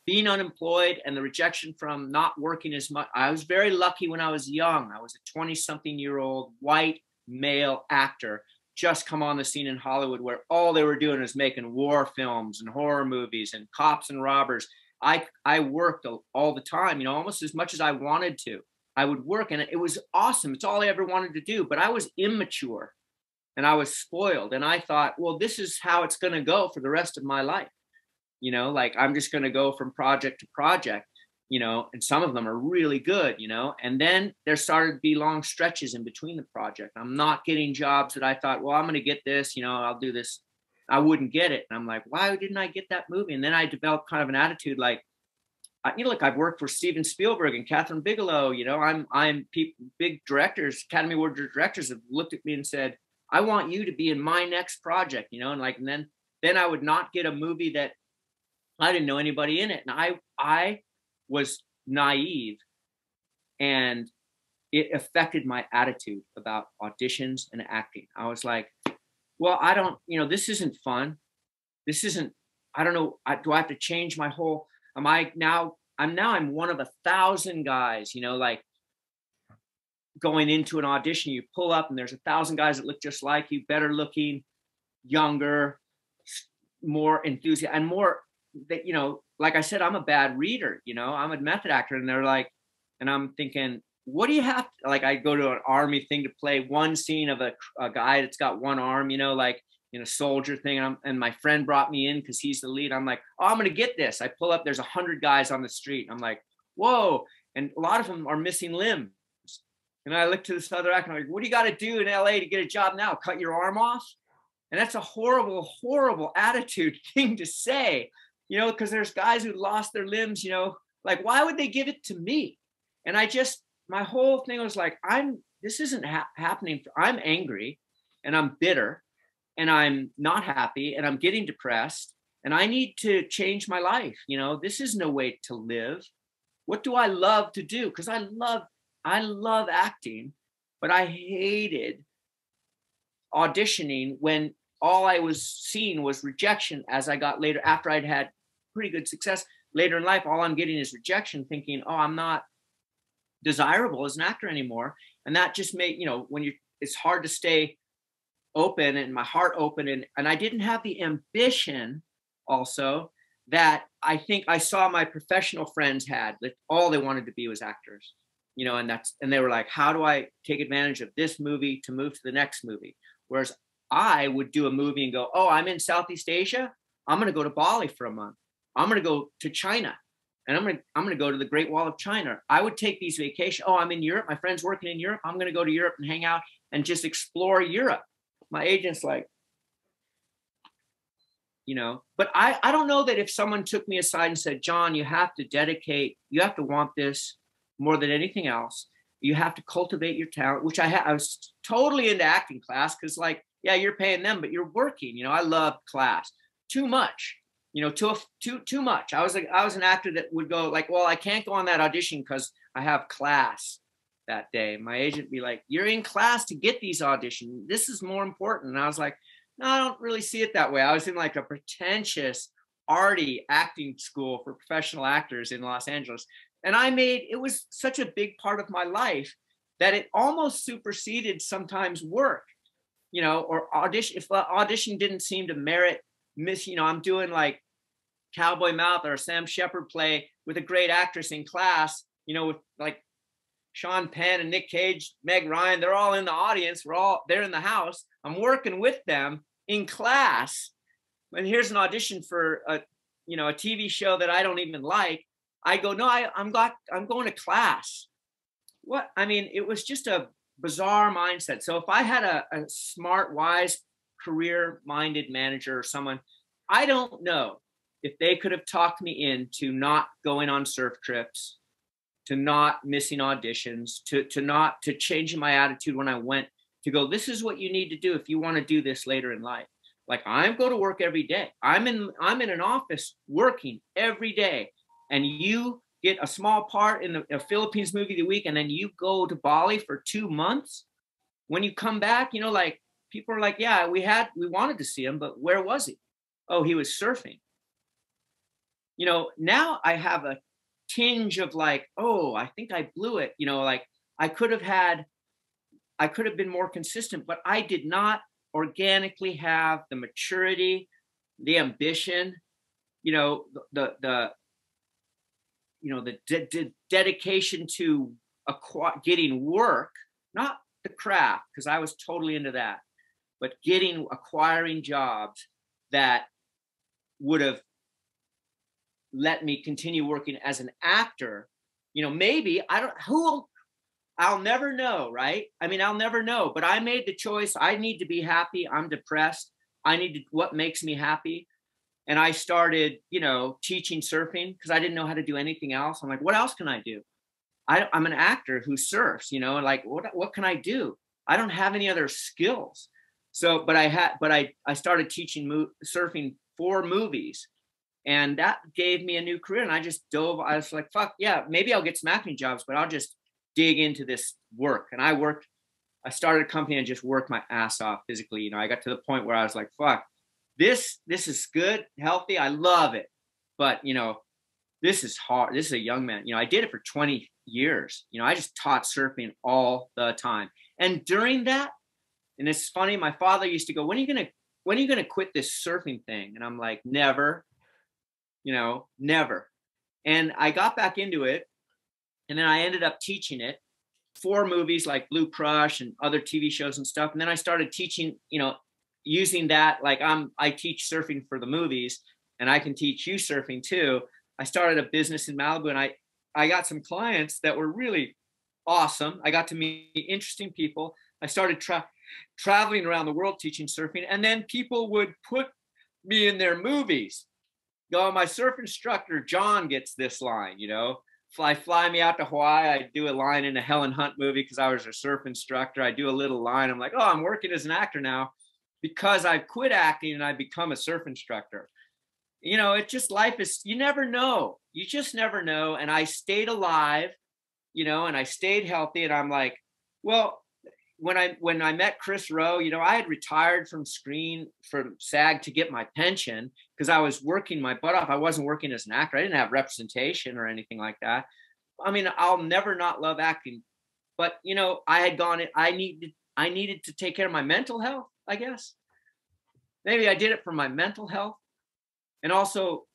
being unemployed and the rejection from not working as much. I was very lucky when I was young. I was a 20-something-year-old white male actor just come on the scene in Hollywood, where all they were doing was making war films and horror movies and cops and robbers. I worked all the time, you know, almost as much as I wanted to. I would work, and it was awesome. It's all I ever wanted to do. But I was immature. And I was spoiled. And I thought, well, this is how it's going to go for the rest of my life. You know, like I'm just going to go from project to project, you know, and some of them are really good, you know, and then there started to be long stretches in between the project. I'm not getting jobs that I thought, well, I'm going to get this, you know, I'll do this. I wouldn't get it. And I'm like, why didn't I get that movie? And then I developed kind of an attitude like, you know, like I've worked for Steven Spielberg and Catherine Bigelow. You know, big directors, Academy Award directors have looked at me and said, "I want you to be in my next project." You know, and like, and then I would not get a movie that I didn't know anybody in it, and I was naive, and it affected my attitude about auditions and acting. I was like, well, I don't, you know, this isn't fun. This isn't, I don't know. Do I have to change my whole, I'm one of 1,000 guys, you know, like going into an audition, you pull up and there's 1,000 guys that look just like you, better looking, younger, more enthusiastic, and more that, you know, like I said, I'm a bad reader, you know, I'm a method actor. And they're like, and I'm thinking, what do you have to, like, I go to an army thing to play one scene of a guy that's got one arm, you know, like in a soldier thing. And my friend brought me in because he's the lead. I'm like, oh, I'm going to get this. I pull up, there's 100 guys on the street. I'm like, whoa. And a lot of them are missing limbs. And I look to this other actor, I'm like, what do you got to do in LA to get a job now? Cut your arm off? And that's a horrible, horrible attitude thing to say, you know, because there's guys who lost their limbs, you know, like, why would they give it to me? And my whole thing was like, this isn't happening. I'm angry and I'm bitter and I'm not happy and I'm getting depressed and I need to change my life. You know, this is no way to live. What do I love to do? Because I love acting, but I hated auditioning when all I was seeing was rejection as I got later, after I'd had pretty good success later in life. All I'm getting is rejection, thinking, oh, I'm not desirable as an actor anymore. And that just made, you know, it's hard to stay open and my heart open. And I didn't have the ambition also that I think I saw my professional friends had, that all they wanted to be was actors, you know, and they were like, how do I take advantage of this movie to move to the next movie? Whereas I would do a movie and go, oh, I'm in Southeast Asia. I'm going to go to Bali for a month. I'm going to go to China. And I'm going to go to the Great Wall of China. I would take these vacations. Oh, I'm in Europe. My friend's working in Europe. I'm going to go to Europe and hang out and just explore Europe. My agent's like, you know, but I don't know that if someone took me aside and said, John, you have to want this more than anything else. You have to cultivate your talent, which I was totally into acting class because, like, yeah, you're paying them, but you're working. You know, I love class too much. You know, too much. I was an actor that would go like, well, I can't go on that audition because I have class that day. My agent would be like, you're in class to get these auditions. This is more important. And I was like, no, I don't really see it that way. I was in like a pretentious, arty acting school for professional actors in Los Angeles. And it was such a big part of my life that it almost superseded sometimes work, you know, or audition. If the audition didn't seem to merit you know, I'm doing like Cowboy Mouth or a Sam Shepard play with a great actress in class, you know, with like Sean Penn and Nick Cage, Meg Ryan, they're all in the audience. They're in the house. I'm working with them in class. And here's an audition for a TV show that I don't even like. I go, no, I'm going to class. What? I mean, it was just a bizarre mindset. So if I had a smart, wise, career-minded manager or someone, I don't know if they could have talked me into not going on surf trips, to not missing auditions, to changing my attitude when I went, to go, this is what you need to do if you want to do this later in life. Like, I go to work every day. I'm in an office working every day, and you get a small part in a Philippines movie of the week, and then you go to Bali for 2 months. When you come back, you know, like, people are like, yeah, we wanted to see him, but where was he? Oh, he was surfing. You know, now I have a tinge of like, oh, I think I blew it. You know, like I could have been more consistent, but I did not organically have the maturity, the ambition, you know, the dedication to getting work, not the craft, because I was totally into that, but acquiring jobs that would have let me continue working as an actor. You know, maybe I'll never know, right? I mean, I'll never know, but I made the choice. I need to be happy. I'm depressed. What makes me happy. And I started, you know, teaching surfing because I didn't know how to do anything else. I'm like, what else can I do? I'm an actor who surfs, you know, like what can I do? I don't have any other skills. So, but I started teaching surfing for movies, and that gave me a new career. And I just dove. I was like, fuck yeah, maybe I'll get some acting jobs, but I'll just dig into this work. And I started a company and just worked my ass off physically. You know, I got to the point where I was like, fuck, this is good, healthy. I love it. But, you know, this is hard. This is a young man. You know, I did it for 20 years. You know, I just taught surfing all the time. And during that, and it's funny, my father used to go, when are you going to quit this surfing thing? And I'm like, never, you know, never. And I got back into it. And then I ended up teaching it for movies like Blue Crush and other TV shows and stuff. And then I started teaching, you know, using that, like I teach surfing for the movies, and I can teach you surfing too. I started a business in Malibu, and I got some clients that were really awesome. I got to meet interesting people. I started traveling around the world teaching surfing, and then people would put me in their movies. Go, my surf instructor John gets this line, you know. Fly me out to Hawaii. I do a line in a Helen Hunt movie because I was a surf instructor. I do a little line. I'm like, oh, I'm working as an actor now because I've quit acting and I've become a surf instructor. You know, it's just life is, you never know. You just never know. And I stayed alive, you know, and I stayed healthy. And I'm like, well, when I met Chris Rowe, you know, I had retired from SAG to get my pension because I was working my butt off. I wasn't working as an actor. I didn't have representation or anything like that. I mean, I'll never not love acting, but you know, I needed to take care of my mental health, I guess. Maybe I did it for my mental health, and also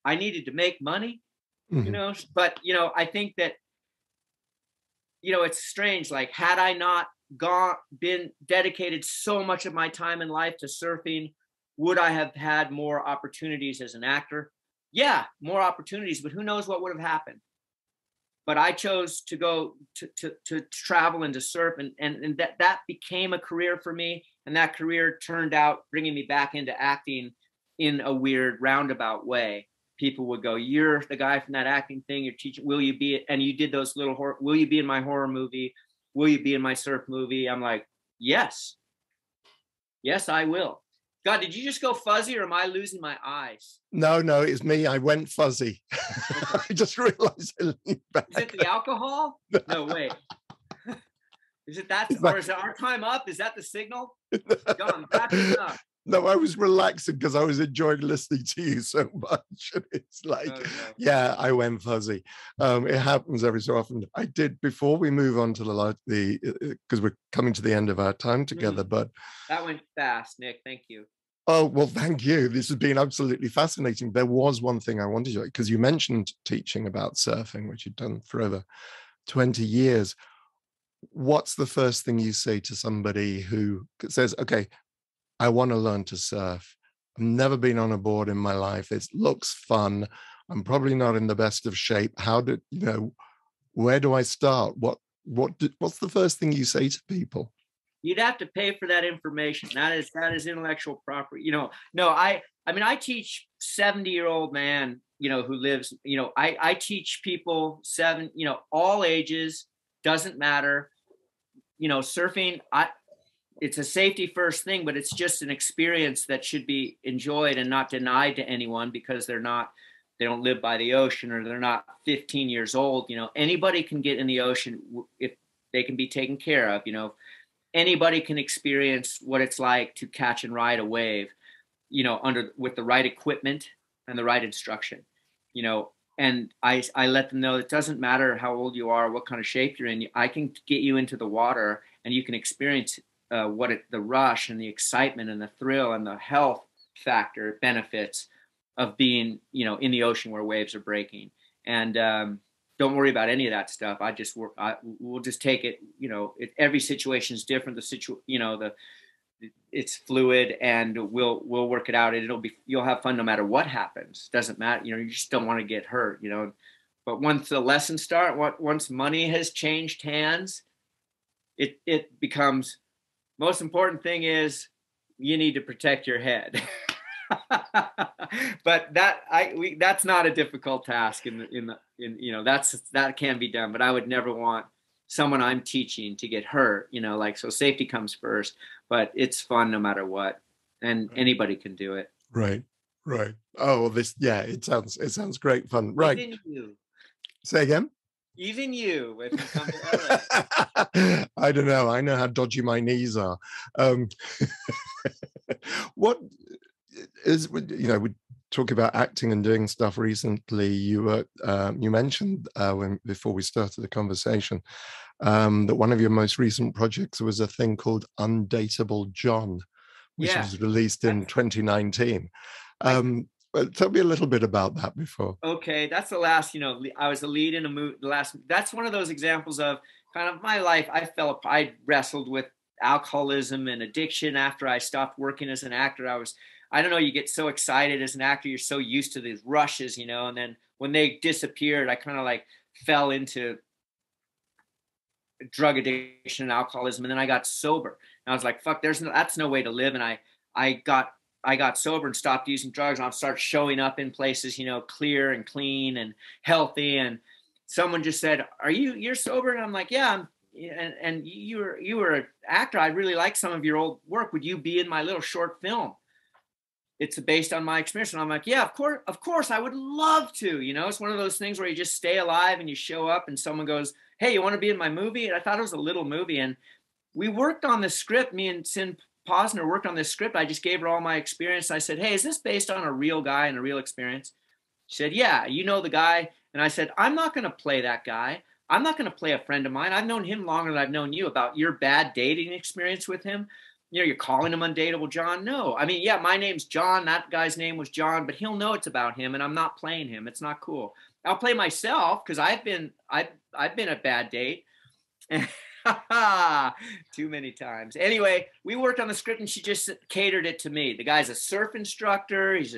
I needed to make money, you know, but you know, I think that, you know, it's strange. Like, had I not been dedicated so much of my time in life to surfing, would I have had more opportunities as an actor? Yeah, more opportunities, but who knows what would have happened. But I chose to go to travel and to surf, and that became a career for me. And that career turned out bringing me back into acting in a weird roundabout way. People would go, you're the guy from that acting thing, you're teaching, will you be, and you did those little will you be in my horror movie? Will you be in my surf movie? I'm like, yes, I will. God, did you just go fuzzy, or am I losing my eyes? No, it's me. I went fuzzy. I just realized I leaned back. Is it the alcohol? No, wait. Is it that, or is it our time up? Is that the signal? John, wrap it up. No, I was relaxing because I was enjoying listening to you so much. It's like, yeah, I went fuzzy. It happens every so often. I did, before we move on to the because we're coming to the end of our time together, but that went fast, Nick. Thank you. Oh, well, thank you. This has been absolutely fascinating. There was one thing I wanted to, because you mentioned teaching about surfing, which you've done for over 20 years. What's the first thing you say to somebody who says, okay, I want to learn to surf. I've never been on a board in my life. It looks fun. I'm probably not in the best of shape. Where do I start? What's the first thing you say to people? You'd have to pay for that information. That is intellectual property. You know, no, I mean, I teach 70-year-old man, you know, who lives, you know, I teach people all ages, doesn't matter. You know, surfing, it's a safety first thing, but it's just an experience that should be enjoyed and not denied to anyone because they don't live by the ocean, or they're not 15 years old. You know, anybody can get in the ocean if they can be taken care of. You know, anybody can experience what it's like to catch and ride a wave, you know, with the right equipment and the right instruction, you know. And I let them know it doesn't matter how old you are, what kind of shape you're in. I can get you into the water and you can experience the rush and the excitement and the thrill and the health factor benefits of being, you know, in the ocean where waves are breaking. And don't worry about any of that stuff. We'll just take it. You know, every situation is different. It's fluid, and we'll work it out. You'll have fun no matter what happens. Doesn't matter. You know, you just don't want to get hurt. You know, but once the lessons start, once money has changed hands, it becomes. Most important thing is you need to protect your head. But that's not a difficult task that can be done, but I would never want someone I'm teaching to get hurt, so safety comes first, but it's fun no matter what, and anybody can do it. Right. Oh, well, it sounds great fun. Right. Even you. Say again? Even you, if you come to LA. I don't know. I know how dodgy my knees are. What is, we talk about acting and doing stuff recently. You mentioned before we started the conversation that one of your most recent projects was a thing called Undateable John, which was released in 2019. Tell me a little bit about that before. Okay, that's the last, I was the lead in a movie. That's one of those examples of kind of my life. I wrestled with alcoholism and addiction after I stopped working as an actor. I don't know, you get so excited as an actor, you're so used to these rushes, and then when they disappeared, I kind of like fell into drug addiction and alcoholism, and then I got sober. And I was like, fuck, that's no way to live. And I got sober and stopped using drugs, and I'll start showing up in places, clear and clean and healthy. And someone just said, you're sober? And I'm like, yeah, and you were an actor. I really like some of your old work. Would you be in my little short film? It's based on my experience. And I'm like, yeah, of course, I would love to. It's one of those things where you just stay alive and you show up and someone goes, hey, you want to be in my movie? And I thought it was a little movie. And we worked on the script. Me and Sin Posner worked on this script. I just gave her all my experience. I said, hey, is this based on a real guy and a real experience? She said, yeah, you know the guy. And I said, I'm not going to play that guy. I'm not going to play a friend of mine. I've known him longer than I've known you. About your bad dating experience with him. You're calling him Undateable John. No, I mean, yeah, my name's John. That guy's name was John, but he'll know it's about him, and I'm not playing him. It's not cool. I'll play myself because I've been a bad date. Too many times. Anyway, we worked on the script and she just catered it to me. The guy's a surf instructor. He's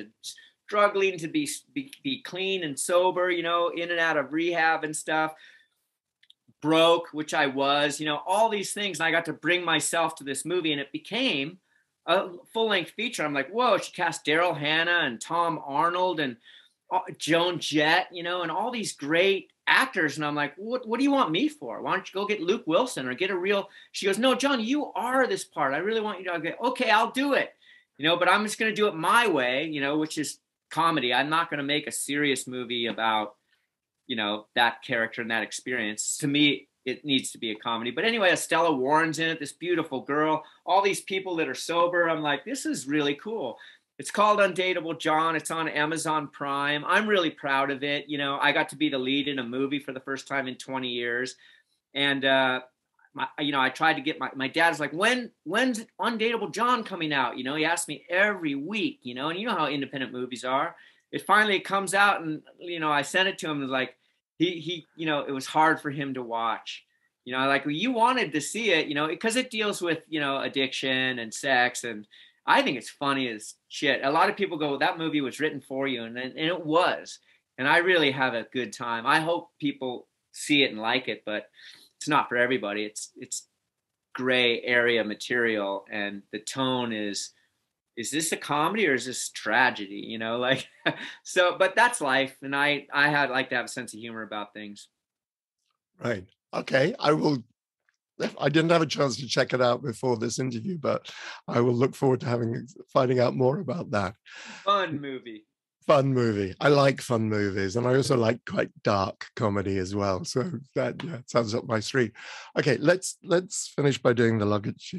struggling to be clean and sober, in and out of rehab and stuff. Broke, which I was, all these things. And I got to bring myself to this movie, and it became a full-length feature. I'm like, whoa, she cast Daryl Hannah and Tom Arnold and Joan Jett, and all these great actors. And I'm like, what do you want me for? Why don't you go get Luke Wilson or get a real, she goes, no, John, you are this part. I really want you to go, okay, I'll do it, but I'm just going to do it my way, which is comedy. I'm not going to make a serious movie about, that character and that experience. To me, it needs to be a comedy. But anyway, Estella Warren's in it, this beautiful girl, all these people that are sober. I'm like, this is really cool. It's called Undateable John. It's on Amazon Prime. I'm really proud of it. I got to be the lead in a movie for the first time in 20 years. And, I tried to get my dad's like, when's Undateable John coming out? He asked me every week, and you know how independent movies are. It finally comes out, and, I sent it to him. And like, he it was hard for him to watch. Like, well, you wanted to see it, because it deals with, addiction and sex. And I think it's funny as shit. A lot of people go, well, that movie was written for you. And it was. And I really have a good time. I hope people see it and like it, but it's not for everybody. It's gray area material. And the tone is this a comedy or is this tragedy? So, but that's life. And I like to have a sense of humor about things. Right. Okay. I didn't have a chance to check it out before this interview, but I will look forward to finding out more about that. Fun movie. Fun movie. I like fun movies, and I also like quite dark comedy as well. So that sounds up my street. Okay, let's finish by doing the luggage.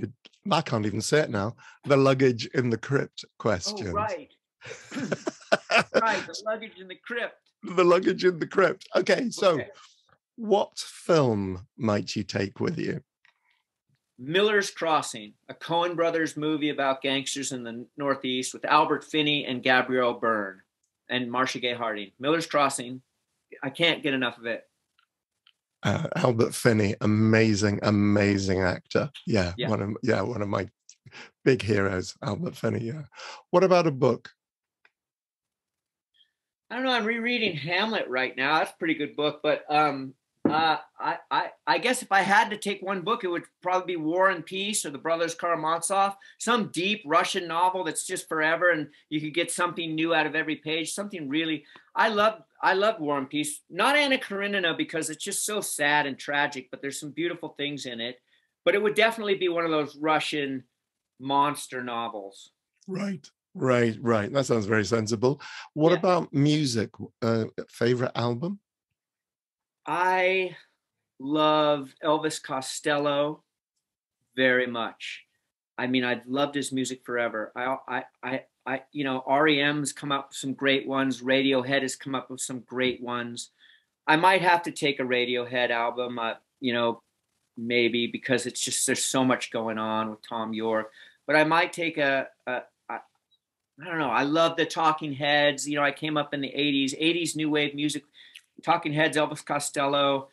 I can't even say it now. The luggage in the crypt question. Oh, right. Right, the luggage in the crypt. The luggage in the crypt. Okay, so what film might you take with you? Miller's Crossing, a Coen Brothers movie about gangsters in the Northeast with Albert Finney and Gabrielle Byrne and Marcia Gay Harden. Miller's Crossing. I can't get enough of it. Albert Finney, amazing actor. Yeah. One of my big heroes, Albert Finney. Yeah. What about a book? I don't know. I'm rereading Hamlet right now. That's a pretty good book, but I guess if I had to take one book, it would probably be War and Peace or the Brothers Karamazov, some deep Russian novel that's just forever, and you could get something new out of every page. Something really, I love War and Peace. Not Anna Karenina because it's just so sad and tragic, but there's some beautiful things in it. But it would definitely be one of those Russian monster novels. Right, right, right. That sounds very sensible. What Yeah. about music? Favorite album? I love Elvis Costello very much. I mean, I've loved his music forever. You know, REM's come up with some great ones. Radiohead has come up with some great ones. I might have to take a Radiohead album, you know, maybe because it's just, there's so much going on with Tom York. But I might take I don't know. I love the Talking Heads. You know, I came up in the 80s new wave music, Talking Heads, Elvis Costello.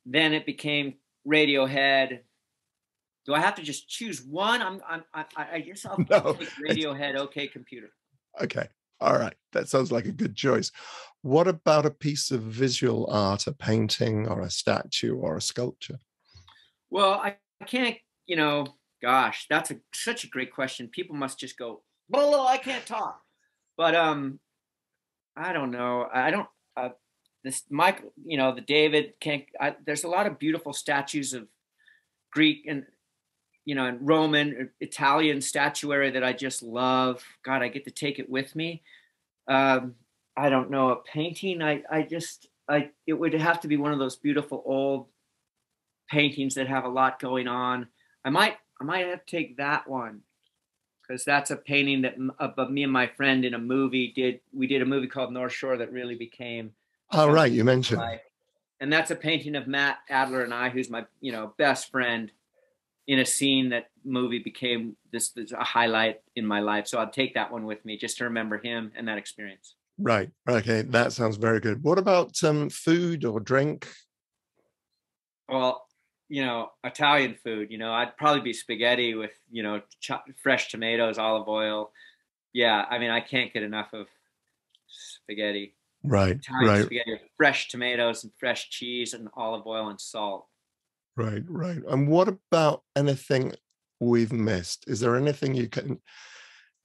Then it became Radiohead. Do I have to just choose one? I guess I'll No. take Radiohead. OK Computer. Okay. All right. That sounds like a good choice. What about a piece of visual art, a painting or a statue or a sculpture? Well, I can't, you know, gosh, that's such a great question. People must just go, well, I can't talk. But I don't know. I don't this Michael, you know, the David can't there's a lot of beautiful statues of Greek and, you know, and Roman, Italian statuary that I just love. God, I get to take it with me. I don't know, a painting. It would have to be one of those beautiful old paintings that have a lot going on. I might have to take that one because that's a painting that of me and my friend in a movie did. We did a movie called North Shore that really became Oh, something right. You in my mentioned. life. And that's a painting of Matt Adler and I, who's my, you know, best friend, in a scene that movie became this a highlight in my life. So I'll take that one with me just to remember him and that experience. Right. Okay. That sounds very good. What about food or drink? Well, you know, Italian food, you know, I'd probably be spaghetti with, you know, fresh tomatoes, olive oil. Yeah. I mean, I can't get enough of spaghetti. Right. Italian Right. spaghetti with fresh tomatoes and fresh cheese and olive oil and salt. Right. Right. And what about anything we've missed? Is there anything you can,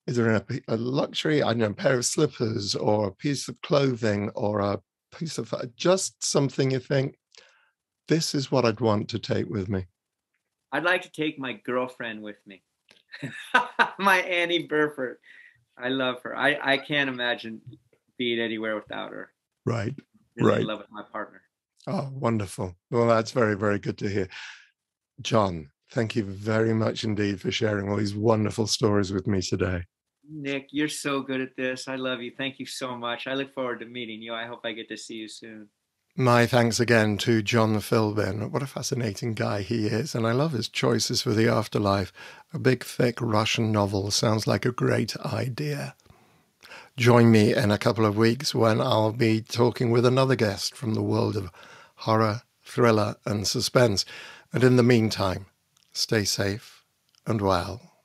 is there a luxury, I don't know, a pair of slippers or a piece of clothing or a piece of, just something you think, this is what I'd want to take with me? I'd like to take my girlfriend with me. My Annie Burford. I love her. I can't imagine being anywhere without her. Right. Really Right. in love with my partner. Oh, wonderful. Well, that's very, very good to hear. John, thank you very much indeed for sharing all these wonderful stories with me today. Nick, you're so good at this. I love you. Thank you so much. I look forward to meeting you. I hope I get to see you soon. My thanks again to John Philbin. What a fascinating guy he is, and I love his choices for the afterlife. A big, thick Russian novel sounds like a great idea. Join me in a couple of weeks when I'll be talking with another guest from the world of horror, thriller, and suspense. And in the meantime, stay safe and well.